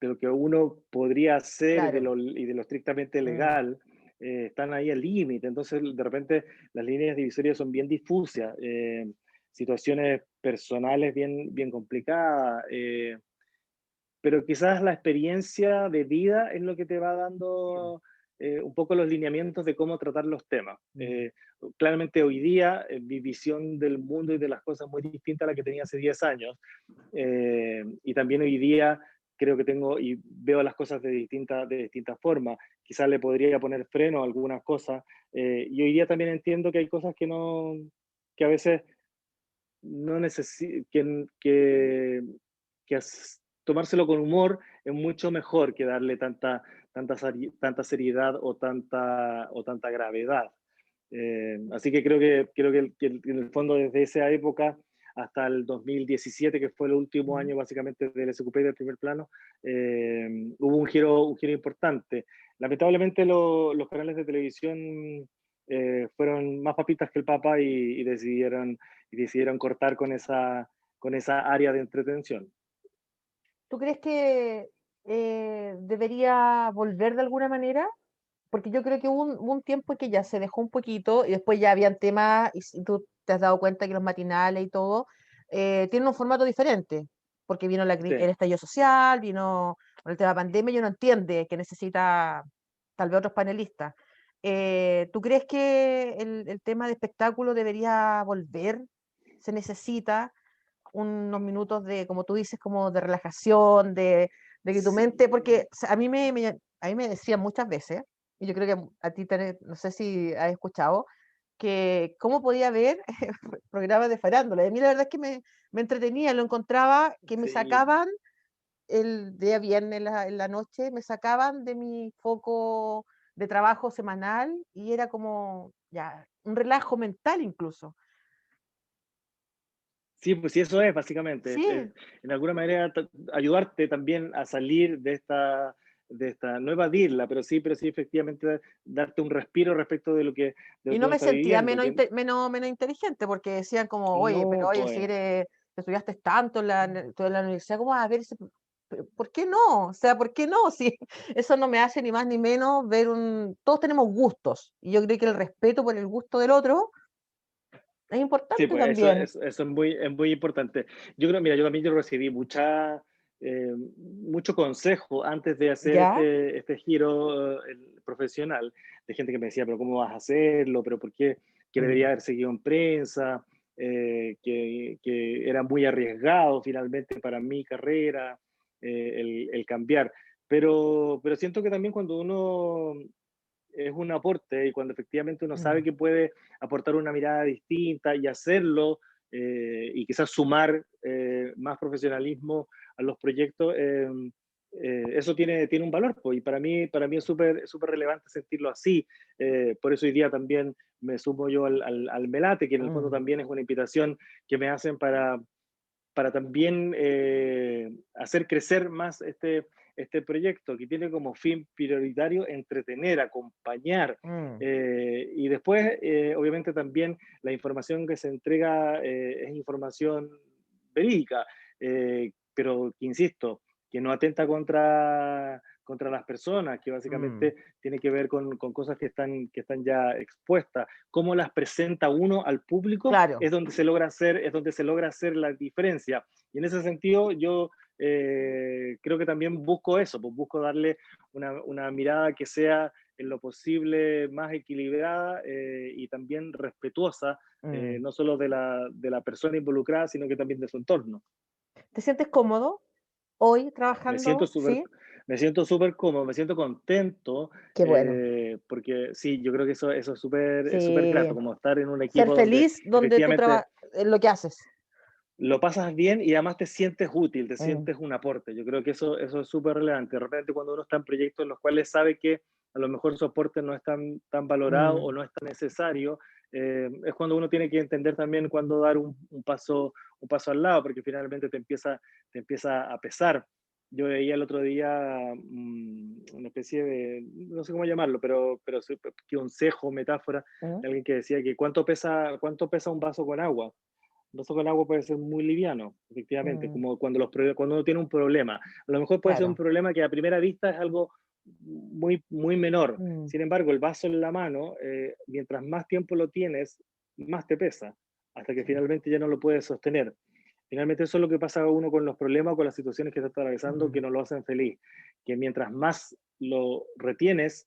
de lo que uno podría hacer Claro. y de lo estrictamente Mm. legal. Están ahí al límite, entonces de repente las líneas divisorias son bien difusas, situaciones personales bien complicadas, pero quizás la experiencia de vida es lo que te va dando un poco los lineamientos de cómo tratar los temas. Mm. Claramente hoy día mi visión del mundo y de las cosas es muy distinta a la que tenía hace 10 años, y también hoy día creo que tengo y veo las cosas de distintas formas. Quizás le podría poner freno a algunas cosas, y hoy día también entiendo que hay cosas que no, que a veces no necesi que tomárselo con humor es mucho mejor que darle tanta seriedad o tanta gravedad. Así que creo que en el fondo desde esa época hasta el 2017, que fue el último Mm. año básicamente del SQP del Primer Plano, hubo un giro importante. Lamentablemente los canales de televisión fueron más papitas que el Papa y decidieron cortar con esa área de entretención. ¿Tú crees que debería volver de alguna manera? Porque yo creo que hubo un tiempo que ya se dejó un poquito y después ya habían temas, y si tú te has dado cuenta que los matinales y todo tienen un formato diferente, porque vino Sí. el estallido social, vino el tema pandemia y uno entiende que necesita tal vez otros panelistas. ¿Tú crees que el tema de espectáculo debería volver? ¿Se necesita unos minutos de, como tú dices, como de relajación, de que tu mente, porque o sea, a mí me decían muchas veces, y yo creo que a ti, no sé si has escuchado, que cómo podía ver programas de farándula. Y a mí la verdad es que me entretenía, lo encontraba que me Sí, sacaban el día viernes en la noche, me sacaban de mi foco de trabajo semanal y era como ya un relajo mental incluso. sí, pues sí, eso es básicamente. Sí, En alguna manera ayudarte también a salir de esta, no evadirla, pero sí efectivamente darte un respiro respecto de lo y que no uno me está sentía viviendo. Que menos inteligente, porque decían como, oye, pero no, oye, si pues. eres, estudiaste tanto tú en la universidad, ¿cómo vas a ver ese? ¿Por qué no? O sea, ¿por qué no? Si eso no me hace ni más ni menos ver todos tenemos gustos, y yo creo que el respeto por el gusto del otro es Sí, importante pues también. eso es muy importante. Yo creo, mira, yo también yo recibí mucho consejo antes de hacer ¿Ya? este giro profesional, de gente que me decía, pero ¿cómo vas a hacerlo? ¿Pero por qué? Que debería Mm. haber seguido en prensa, que era muy arriesgado finalmente para mi carrera el cambiar. Pero siento que también cuando uno es un aporte y cuando efectivamente uno sabe Mm. que puede aportar una mirada distinta y hacerlo y quizás sumar más profesionalismo a los proyectos, eso tiene un valor, pues, y para mí es súper relevante sentirlo así. Por eso hoy día también me sumo yo al Melate, que en el fondo Mm. también es una invitación que me hacen para también hacer crecer más este proyecto que tiene como fin prioritario entretener, acompañar Mm. y después obviamente también la información que se entrega es información verídica, pero que insisto, que no atenta contra las personas, que Mm, básicamente tiene que ver con cosas que están ya expuestas. Cómo las presenta uno al público claro. es donde se logra hacer la diferencia. Y en ese sentido, yo creo que también busco eso, pues busco darle una mirada que sea en lo posible más equilibrada y también respetuosa, Mm. no solo de la persona involucrada, sino que también de su entorno. ¿Te sientes cómodo hoy Me siento trabajando? súper, Sí, me siento súper cómodo, me siento contento, qué bueno. porque sí, yo creo que eso es súper Sí, grato, como estar en un ser equipo donde feliz donde tú efectivamente trabajas, en lo que haces. lo pasas bien y además te sientes útil, te Mm, sientes un aporte. Yo creo que eso es súper relevante. De repente cuando uno está en proyectos en los cuales sabe que a lo mejor su aporte no es tan valorado mm, o no es tan necesario, es cuando uno tiene que entender también cuándo dar un paso al lado, porque finalmente te empieza a pesar. Yo veía el otro día una especie de, no sé cómo llamarlo, pero sí, que un consejo, metáfora, mm, de alguien que decía que cuánto pesa un vaso con agua. Un vaso con agua puede ser muy liviano, efectivamente, mm, como cuando uno tiene un problema. A lo mejor puede ser un claro. problema que a primera vista es algo muy menor. Mm, Sin embargo, el vaso en la mano, mientras más tiempo lo tienes, más te pesa, hasta que sí, finalmente ya no lo puedes sostener. Finalmente eso es lo que pasa a uno con los problemas, con las situaciones que está atravesando, mm, que no lo hacen feliz. Que mientras más lo retienes,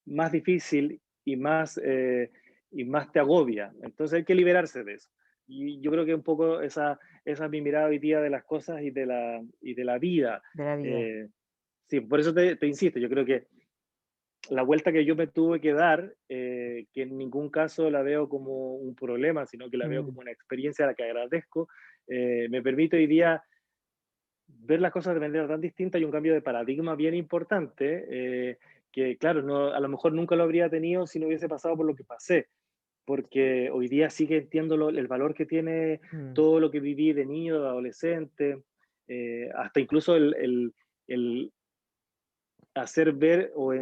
más difícil y más te agobia. Entonces hay que liberarse de eso. Y yo creo que un poco esa es mi mirada hoy día de las cosas y de la vida. de la vida. Eh, sí, por eso te insisto, yo creo que la vuelta que yo me tuve que dar, que en ningún caso la veo como un problema, sino que la veo Mm, como una experiencia a la que agradezco, me permite hoy día ver las cosas de manera tan distinta y un cambio de paradigma bien importante, que claro, no, a lo mejor nunca lo habría tenido si no hubiese pasado por lo que pasé, porque hoy día sí que entiendo el valor que tiene mm, todo lo que viví de niño, de adolescente, hasta incluso el hacer ver o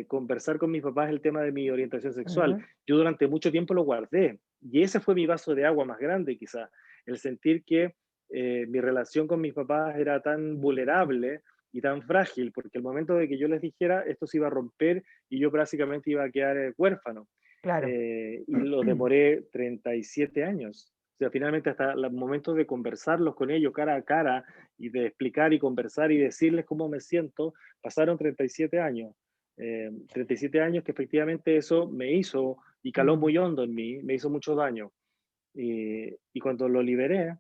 conversar con mis papás el tema de mi orientación sexual. ujú, Yo durante mucho tiempo lo guardé y ese fue mi vaso de agua más grande quizá, el sentir que mi relación con mis papás era tan vulnerable y tan frágil, porque el momento de que yo les dijera, esto se iba a romper y yo básicamente iba a quedar huérfano. claro. Y lo demoré 37 años. O sea, finalmente hasta los momentos de conversarlos con ellos cara a cara y de explicar y conversar y decirles cómo me siento, pasaron 37 años. 37 años que efectivamente eso me hizo y caló Mm, muy hondo en mí, me hizo mucho daño. Y cuando lo liberé,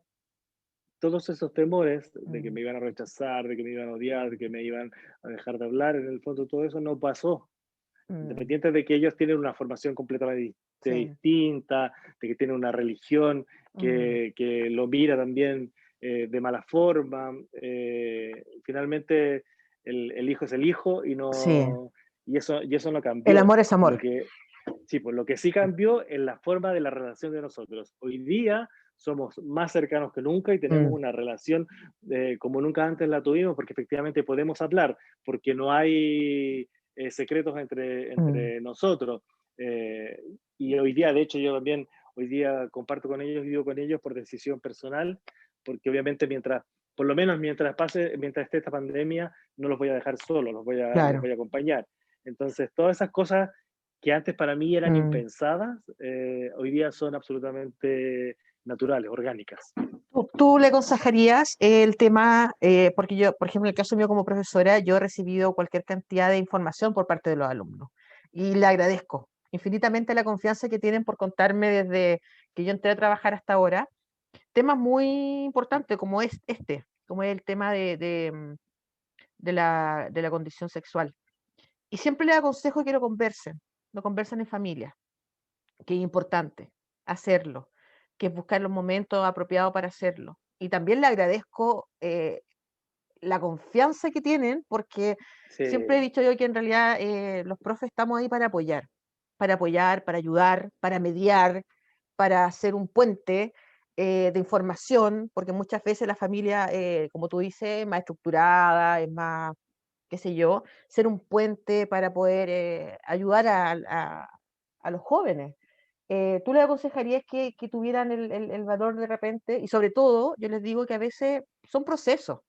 todos esos temores de que mm, me iban a rechazar, de que me iban a odiar, de que me iban a dejar de hablar, en el fondo todo eso no pasó. mm, Independiente de que ellos tienen una formación completamente sí, distinta, de que tienen una religión mm, que lo mira también de mala forma, finalmente el hijo es el hijo sí. y eso no El cambió. amor es Lo amor. que, sí, pues lo que sí cambió es la forma de la relación de nosotros. Hoy día somos más cercanos que nunca y tenemos Mm, una relación como nunca antes la tuvimos porque efectivamente podemos hablar, porque no hay secretos mm, entre nosotros. Eh, y hoy día, de hecho, yo también hoy día comparto con ellos, vivo con ellos por decisión personal, porque obviamente por lo menos mientras esté esta pandemia, no los voy a dejar solos, los claro. voy a acompañar. Entonces, todas esas cosas que antes para mí eran Mm. impensadas, hoy día son absolutamente naturales, orgánicas. ¿Tú le aconsejarías el tema, porque yo, por ejemplo, en el caso mío como profesora, yo he recibido cualquier cantidad de información por parte de los alumnos y le agradezco infinitamente la confianza que tienen por contarme desde que yo entré a trabajar hasta ahora, temas muy importantes como es este, como es el tema de la condición sexual. Y siempre les aconsejo que lo conversen en familia, que es importante hacerlo, que es buscar los momentos apropiados para hacerlo. Y también le agradezco la confianza que tienen, porque siempre he Sí, dicho yo que en realidad los profes estamos ahí para apoyar, para ayudar, para mediar, para hacer un puente de información, porque muchas veces la familia, como tú dices, es más estructurada, es más, qué sé yo, ser un puente para poder ayudar a los jóvenes. ¿Tú les aconsejarías que tuvieran el valor de repente? Y sobre todo, yo les digo que a veces son procesos,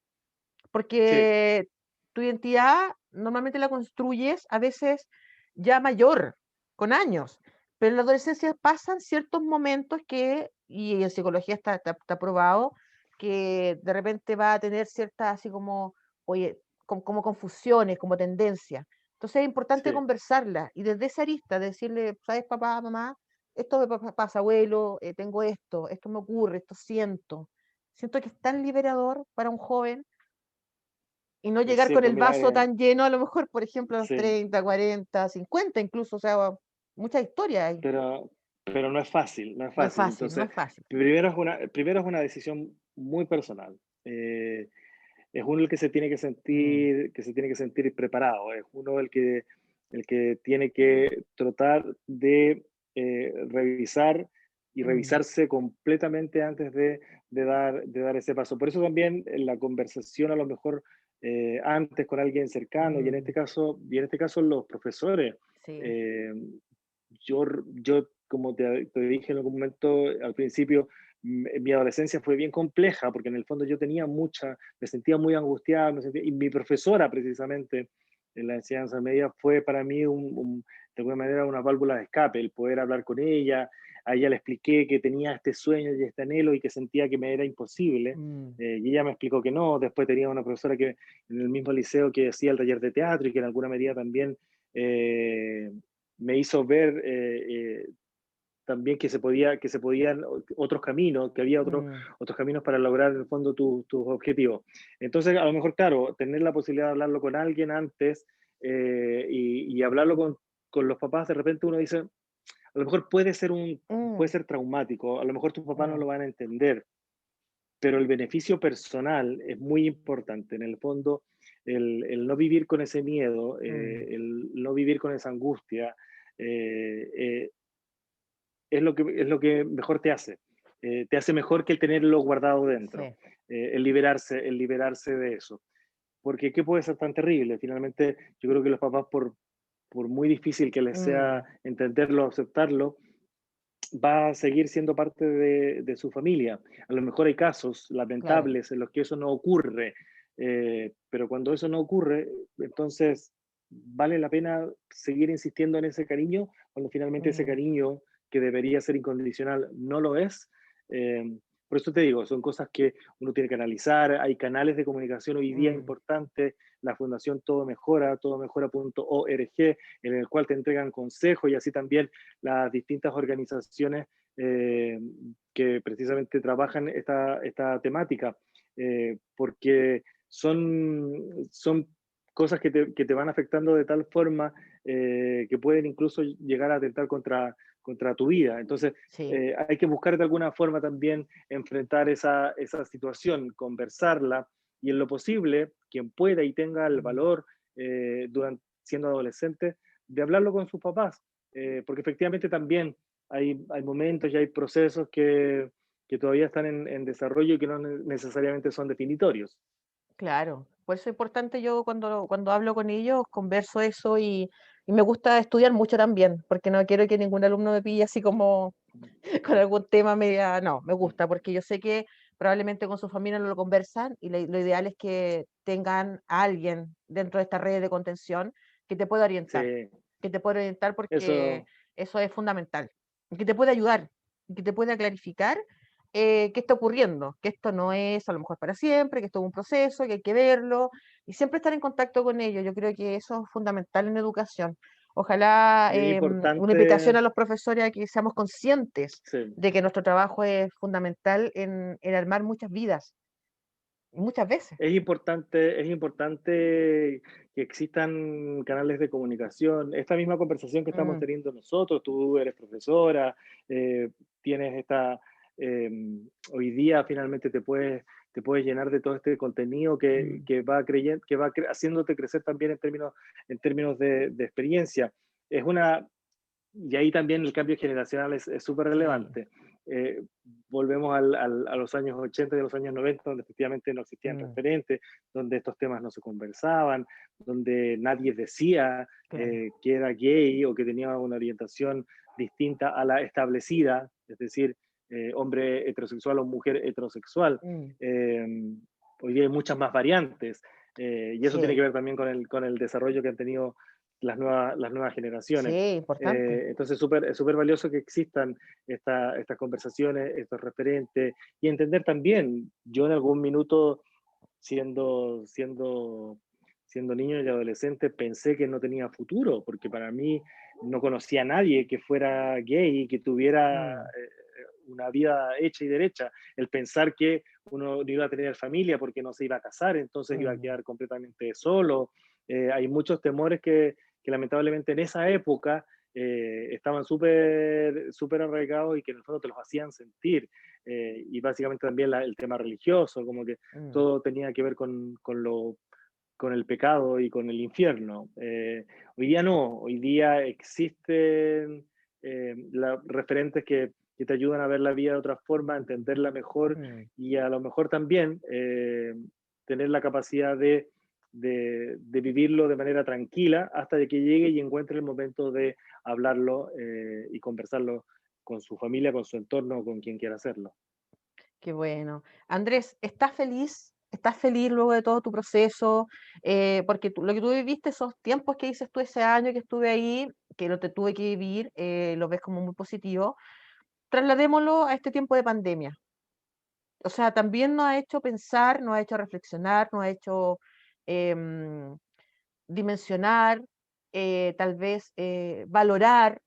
sí, porque tu identidad normalmente la construyes a veces ya mayor, con años, pero en la adolescencia pasan ciertos momentos que, y en psicología está probado, que de repente va a tener ciertas así como, oye, como confusiones, como tendencias. Entonces es importante Sí, conversarla y desde esa arista decirle, ¿sabes, papá, mamá? Esto me pasa, abuelo, tengo esto me ocurre, esto siento. Siento que es tan liberador para un joven y no es llegar con cierto, el mira, vaso tan lleno, a lo mejor, por ejemplo, a los sí, 30, 40, 50 incluso, o sea, mucha historia hay. pero, pero no es fácil, no es No es fácil. fácil, no Entonces, es fácil. primero es una decisión muy personal. Es uno el que Mm, que se tiene que sentir preparado, es uno el que tiene que tratar de revisar y mm, revisarse completamente antes de dar ese paso. Por eso también la conversación a lo mejor antes con alguien cercano, mm, y en este caso los profesores. sí. eh, yo, yo, como te dije en algún momento al principio, mi adolescencia fue bien compleja porque en el fondo yo tenía me sentía muy angustiado, y mi profesora precisamente en la enseñanza media fue para mí de alguna manera una válvula de escape, el poder hablar con ella. A ella le expliqué que tenía este sueño y este anhelo y que sentía que me era imposible. Mm, Y ella me explicó que no. Después tenía una profesora que en el mismo liceo que hacía el taller de teatro y que en alguna medida también eh, me hizo ver también que se podían otros caminos, que había mm, otros caminos para lograr en el fondo tus objetivos. Entonces, a lo mejor, claro, tener la posibilidad de hablarlo con alguien antes y hablarlo con los papás, de repente uno dice, a lo mejor puede mm, ser traumático, a lo mejor tus papás no mm, lo van a entender, pero el beneficio personal es muy importante. En el fondo, el no vivir con ese miedo, mm, el no vivir con esa angustia, eh, eh, es lo que mejor te hace. Te hace mejor que el tenerlo guardado dentro, sí. el liberarse de eso. Porque ¿qué puede ser tan terrible? Finalmente, yo creo que los papás, por muy difícil que les sea Mm, entenderlo, aceptarlo, va a seguir siendo parte de su familia. A lo mejor hay casos claro. lamentables en los que eso no ocurre, pero cuando eso no ocurre, entonces vale la pena seguir insistiendo en ese cariño, cuando finalmente ese Mm, cariño que debería ser incondicional no lo es. Eh, por eso te digo, son cosas que uno tiene que analizar, hay canales de comunicación hoy día mm, importantes, la Fundación todomejora.org, en el cual te entregan consejos y así también las distintas organizaciones eh, que precisamente trabajan esta temática, porque son cosas que te van afectando de tal forma que pueden incluso llegar a atentar contra tu vida. Entonces, sí. hay que buscar de alguna forma también enfrentar esa situación, conversarla y en lo posible, quien pueda y tenga el Mm, valor siendo adolescente, de hablarlo con sus papás, porque efectivamente también hay momentos y hay procesos que todavía están en desarrollo y que no necesariamente son definitorios. claro. Por eso es importante yo cuando hablo con ellos, converso eso y me gusta estudiar mucho también, porque no quiero que ningún alumno me pille así como con algún tema media, no, me gusta, porque yo sé que probablemente con su familia no lo conversan y lo ideal es que tengan a alguien dentro de esta red de contención que te pueda orientar, Sí, porque eso, eso es fundamental, que te pueda ayudar, que te pueda clarificar qué está ocurriendo, que esto no es a lo mejor para siempre, que esto es un proceso, que hay que verlo y siempre estar en contacto con ellos. Yo creo que eso es fundamental en educación. Ojalá es una invitación importante, a los profesores a que seamos conscientes sí, de que nuestro trabajo es fundamental en armar muchas vidas, muchas veces. es importante que existan canales de comunicación. Esta misma conversación que estamos Mm, teniendo nosotros, tú eres profesora, tienes eh, hoy día finalmente te puedes llenar de todo este contenido mm, que va haciéndote crecer también en términos de experiencia. Es una, y ahí también el cambio generacional es súper sí, relevante. Eh, volvemos a los años 80 y a los años 90, donde efectivamente no existían mm, referentes, donde estos temas no se conversaban, donde nadie decía claro. que era gay o que tenía una orientación distinta a la establecida, es decir, hombre heterosexual o mujer heterosexual. Mm, Eh, hoy día hay muchas más variantes. Y eso tiene Sí, que ver también con el desarrollo que han tenido las nuevas generaciones. sí, importante. Entonces es súper valioso que existan estas conversaciones, estos referentes, y entender también, yo en algún minuto, siendo, siendo, siendo niño y adolescente, pensé que no tenía futuro, porque para mí no conocía a nadie que fuera gay y que tuviera Mm, una vida hecha y derecha. El pensar que uno no iba a tener familia porque no se iba a casar, entonces iba a mm, quedar completamente solo. Hay muchos temores que lamentablemente en esa época estaban súper arraigados y que en el fondo te los hacían sentir. Y básicamente también el tema religioso, como que mm. todo tenía que ver con el pecado y con el infierno. Hoy día no, hoy día existen referentes que te ayudan a ver la vida de otra forma, a entenderla mejor Mm. y a lo mejor también tener la capacidad de vivirlo de manera tranquila hasta de que llegue y encuentre el momento de hablarlo y conversarlo con su familia, con su entorno, con quien quiera hacerlo. Qué bueno. Andrés, ¿estás feliz? ¿Estás feliz luego de todo tu proceso? Porque lo que tú viviste, esos tiempos que dices tú ese año que estuve ahí, que no te tuve que vivir, lo ves como muy positivo. Trasladémoslo a este tiempo de pandemia. O sea, también nos ha hecho pensar, nos ha hecho reflexionar, nos ha hecho em, dimensionar, tal vez valorar,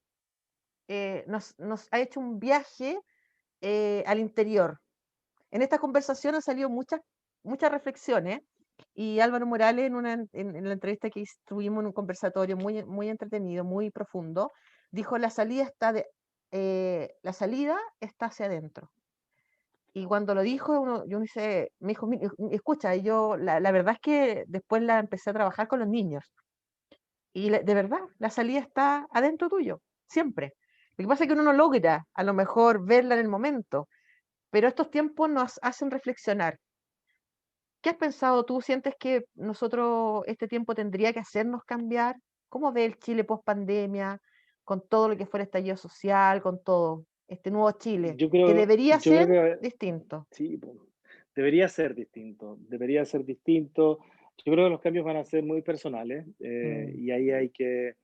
nos ha hecho un viaje al interior. En esta conversación han salido muchas reflexiones y Álvaro Morales en la entrevista que tuvimos en un conversatorio muy entretenido, muy profundo, dijo la salida está hacia adentro. Y cuando lo dijo, yo me dijo, escucha, y yo la verdad es que después la empecé a trabajar con los niños. Y de verdad, la salida está adentro tuyo, siempre. Lo que pasa es que uno no logra a lo mejor verla en el momento, pero estos tiempos nos hacen reflexionar. ¿Qué has pensado tú? ¿Sientes que nosotros este tiempo tendría que hacernos cambiar? ¿Cómo ve el Chile post pandemia, con todo lo que fue el estallido social, con todo este nuevo Chile, que debería Yo creo ser que distinto? sí, po, debería ser distinto, debería ser distinto. Yo creo que los cambios van a ser muy personales Mm, y ahí hay que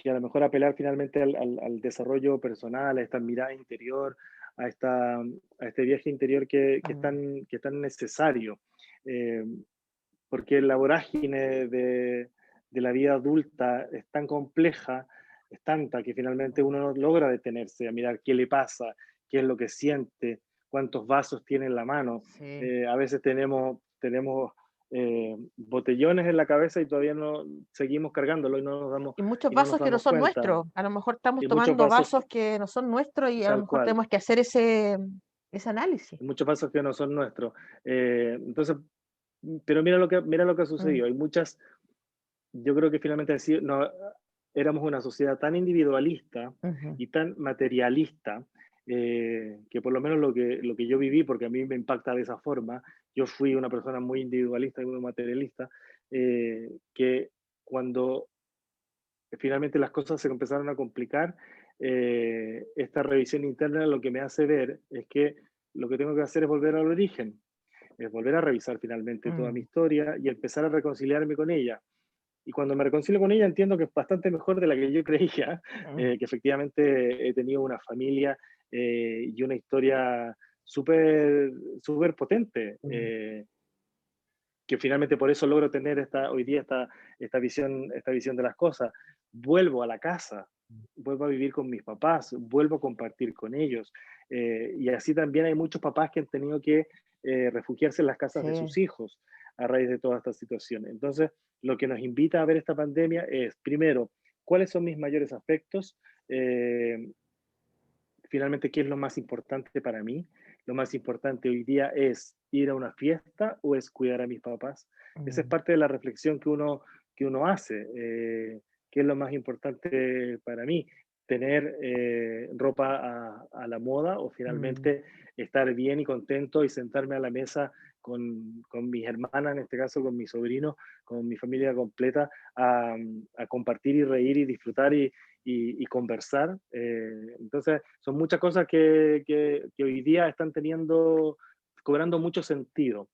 a lo mejor apelar finalmente al desarrollo personal, a esta mirada interior, a este viaje interior mm, que es tan necesario. Eh, Porque la vorágine de la vida adulta es tan compleja, es tanta, que finalmente mm. uno no logra detenerse a mirar qué le pasa, qué es lo que siente, cuántos vasos tiene en la mano. Sí. A veces tenemos botellones en la cabeza y todavía no seguimos cargándolo Y muchos y no nos vasos que no damos son cuenta. nuestros. A lo mejor estamos Y muchos tomando vasos, vasos que no son nuestros y a lo tal mejor cual, tenemos que hacer ese análisis. muchos vasos que no son nuestros. Entonces, pero mira lo que ha Mm, sucedido. Hay muchas. Yo creo que finalmente no, éramos una sociedad tan individualista ujú, y tan materialista que por lo menos lo que yo viví, porque a mí me impacta de esa forma, yo fui una persona muy individualista y muy materialista, que cuando finalmente las cosas se empezaron a complicar, esta revisión interna lo que me hace ver es que lo que tengo que hacer es volver al origen, es volver a revisar finalmente toda mi mm, historia y empezar a reconciliarme con ella. Y cuando me reconcilio con ella entiendo que es bastante mejor de la que yo creía, mm, que efectivamente he tenido una familia y una historia súper súper potente, mm. que finalmente por eso logro tener hoy día esta visión de las cosas. Vuelvo a la casa, vuelvo a vivir con mis papás, vuelvo a compartir con ellos. Y así también hay muchos papás que han tenido que refugiarse en las casas de Sí. sus hijos a raíz de toda esta situación. Entonces, lo que nos invita a ver esta pandemia es, primero, cuáles son mis mayores aspectos, eh, finalmente, ¿qué es lo más importante para mí? Lo más importante hoy día es ir a una fiesta o es cuidar a mis papás. Esa es Mm, parte de la reflexión que uno hace. ¿Qué es lo más importante para mí? ¿Tener ropa a la moda o mm. finalmente estar bien y contento y sentarme a la mesa con mis hermanas, en este caso con mis sobrinos, con mi familia completa, a compartir y reír y disfrutar y conversar. Entonces, son muchas cosas que hoy día están cobrando mucho sentido.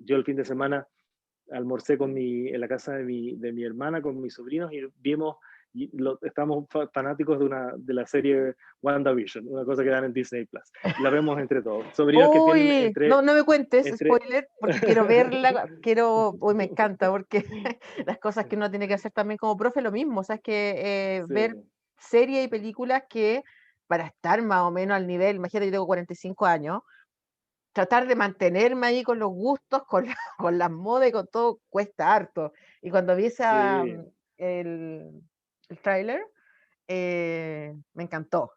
Yo el fin de semana almorcé en la casa de mi hermana con mis sobrinos y vimos, estamos fanáticos de la serie WandaVision, una cosa que dan en Disney Plus. La vemos entre todos. Sobrinos que tienen Uy, no, no me cuentes spoiler, porque quiero verla, uy, me encanta, porque las cosas que uno tiene que hacer también como profe, lo mismo, o sea, es que Sí, ver series y películas que para estar más o menos al nivel, imagínate, yo tengo 45 años, tratar de mantenerme ahí con los gustos, con, con las modas y con todo, cuesta harto. Y cuando vi sí. el tráiler, me encantó.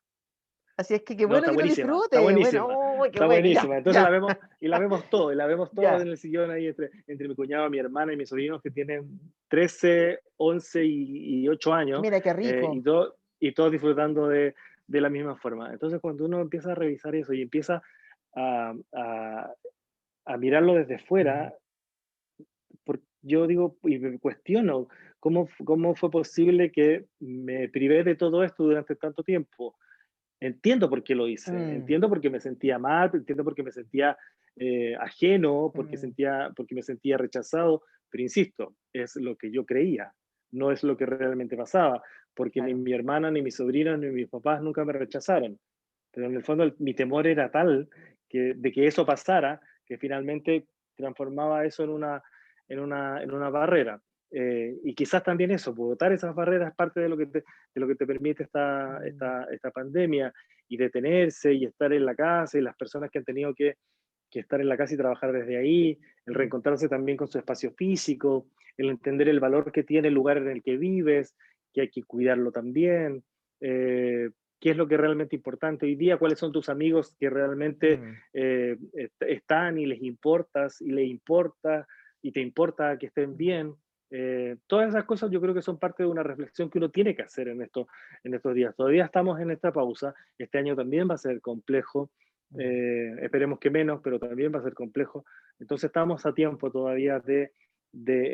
Así es que qué No, bueno está que lo buenísima, está disfrute. Bueno, buenísima, uy, qué está bueno, ya, buenísima. Entonces ya, la vemos todos, y la vemos todos ya. en el sillón ahí entre mi cuñado, mi hermana y mis sobrinos que tienen 13, 11 y 8 años, Mira qué eh, rico. y, to- y todos disfrutando de la misma forma. Entonces cuando uno empieza a revisar eso y empieza a, a- a mirarlo desde fuera, yo digo y me cuestiono cómo fue posible que me privé de todo esto durante tanto tiempo. Entiendo por qué lo hice, Mm, entiendo por qué me sentía mal, entiendo por qué me sentía ajeno, mm, porque me sentía rechazado, pero insisto, es lo que yo creía, no es lo que realmente pasaba, porque ni claro. mi hermana, ni mis sobrinos, ni mis papás nunca me rechazaron. Pero en el fondo mi temor era tal de que eso pasara, que finalmente transformaba eso en una barrera. Y quizás también eso, botar esas barreras es parte de lo que te permite Mm, esta pandemia y detenerse y estar en la casa y las personas que han tenido que estar en la casa y trabajar desde ahí, el mm, reencontrarse también con su espacio físico, el entender el valor que tiene el lugar en el que vives, que hay que cuidarlo también, qué es lo que es realmente importante hoy día, cuáles son tus amigos que realmente mm. están y les importas y les importa y te importa que estén bien. Todas esas cosas yo creo que son parte de una reflexión que uno tiene que hacer en estos días. Todavía estamos en esta pausa, este año también va a ser complejo, Mm. esperemos que menos, pero también va a ser complejo. Entonces estamos a tiempo todavía de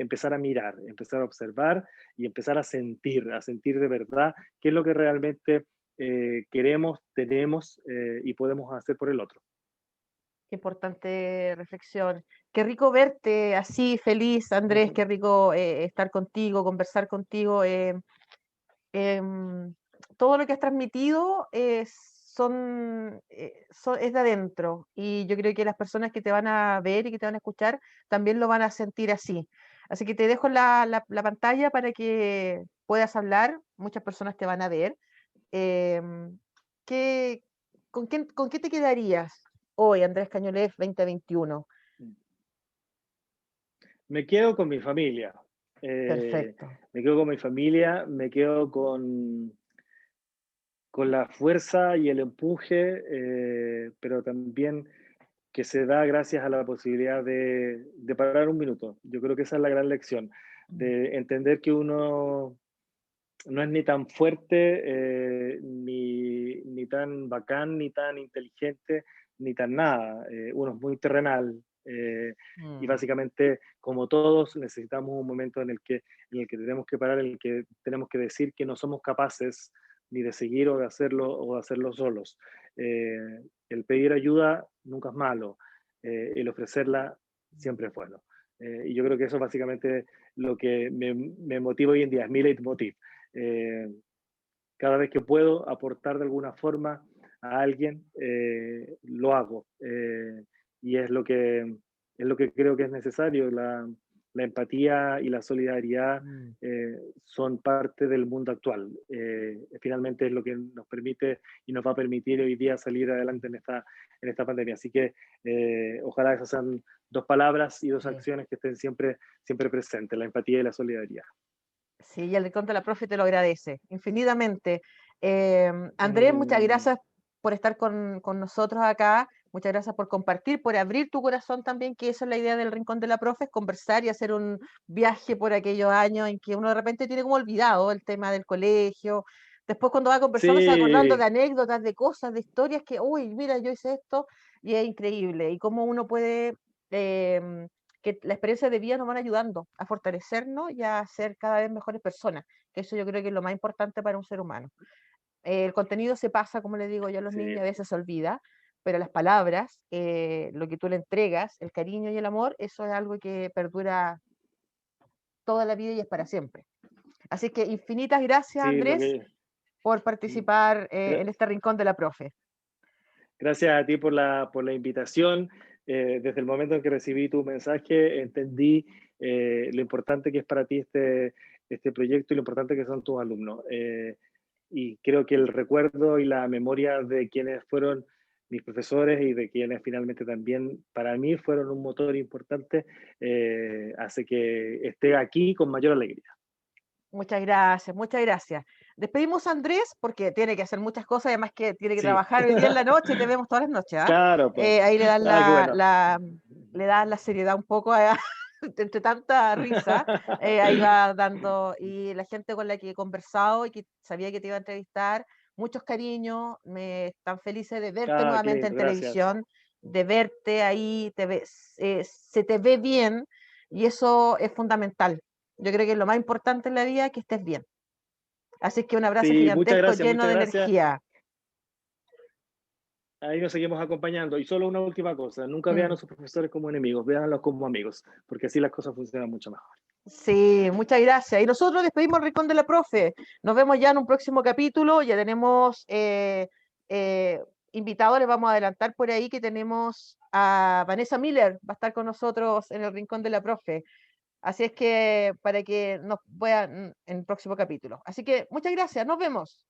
empezar a mirar, empezar a observar y empezar a sentir de verdad qué es lo que realmente queremos, tenemos y podemos hacer por el otro. Qué importante reflexión. Qué rico verte así, feliz, Andrés. Qué rico estar contigo, conversar contigo. Em, Todo lo que has transmitido es de adentro y yo creo que las personas que te van a ver y que te van a escuchar también lo van a sentir así. Así que te dejo la pantalla para que puedas hablar. Muchas personas te van a ver. Em, ¿qué, con qué te quedarías hoy, Andrés Cañoles 2021? Me quedo con mi familia. Eh, Perfecto. Me quedo con mi familia, me quedo con la fuerza y el empuje, pero también que se da gracias a la posibilidad de parar un minuto. Yo creo que esa es la gran lección, Mm, de entender que uno no es ni tan fuerte, ni tan bacán, ni tan inteligente, ni tan nada. Uno es muy terrenal. Y mm, básicamente, como todos, necesitamos un momento en el que tenemos que parar, en el que tenemos que decir que no somos capaces ni de seguir o de hacerlo solos. El pedir ayuda nunca es malo, el ofrecerla siempre es bueno. Y yo creo que eso es básicamente lo que me motiva hoy en día, es mi leitmotiv. Eh, Cada vez que puedo aportar de alguna forma a alguien, lo hago. Y es lo que creo que es necesario. La empatía y la solidaridad mm. son parte del mundo actual. Finalmente es lo que nos permite y nos va a permitir hoy día salir adelante en esta pandemia. Así que ojalá esas sean dos palabras y dos Sí. acciones que estén siempre, siempre presentes, la empatía y la solidaridad. Sí, y el Rincón de la Profe te lo agradece infinitamente. Andrés, muchas Mm, gracias por estar con nosotros acá, muchas gracias por compartir, por abrir tu corazón también, que esa es la idea del Rincón de la Profe, es conversar y hacer un viaje por aquellos años en que uno de repente tiene como olvidado el tema del colegio. Después cuando va conversando se va acordando de sí, anécdotas, de cosas, de historias que, uy, mira, yo hice esto y es increíble. Y cómo uno puede em, que la experiencia de vida nos van ayudando a fortalecernos y a ser cada vez mejores personas, que eso yo creo que es lo más importante para un ser humano. El contenido se pasa, como le digo yo a los niños, sí, a veces se olvida, pero las palabras, lo que tú le entregas, el cariño y el amor, eso es algo que perdura toda la vida y es para siempre. Así que infinitas gracias, Sí, lo Andrés, que... por participar gra- en este rincón de la profe. Gracias a ti por la invitación. Desde el momento en que recibí tu mensaje, entendí lo importante que es para ti este proyecto y lo importante que son tus alumnos. Y creo que el recuerdo y la memoria de quienes fueron mis profesores y de quienes finalmente también para mí fueron un motor importante, hace que esté aquí con mayor alegría. Muchas gracias, muchas gracias. Despedimos a Andrés porque tiene que hacer muchas cosas, además que tiene que Sí, trabajar hoy día en la noche, te vemos todas las noches, ¿ah? claro, pues. Ahí le das Ah, qué bueno. le das la seriedad un poco entre tanta risa, ahí va dando, y la gente con la que he conversado y que sabía que te iba a entrevistar, muchos cariños, me están felices de verte Ah, qué nuevamente en lindo, gracias. televisión, de verte ahí, se te ve bien y eso es fundamental. Yo creo que lo más importante en la vida es que estés bien. Así que un abrazo Sí, muchas gigantesco gracias, lleno muchas de gracias. energía. Ahí nos seguimos acompañando. Y solo una última cosa, nunca vean Mm. a sus profesores como enemigos, véanlos como amigos, porque así las cosas funcionan mucho mejor. Sí, muchas gracias. Y nosotros despedimos el Rincón de la Profe. Nos vemos ya en un próximo capítulo. Ya tenemos eh, invitados, les vamos a adelantar por ahí que tenemos a Vanessa Miller, va a estar con nosotros en el Rincón de la Profe. Así es que para que nos vean en el próximo capítulo. Así que muchas gracias, nos vemos.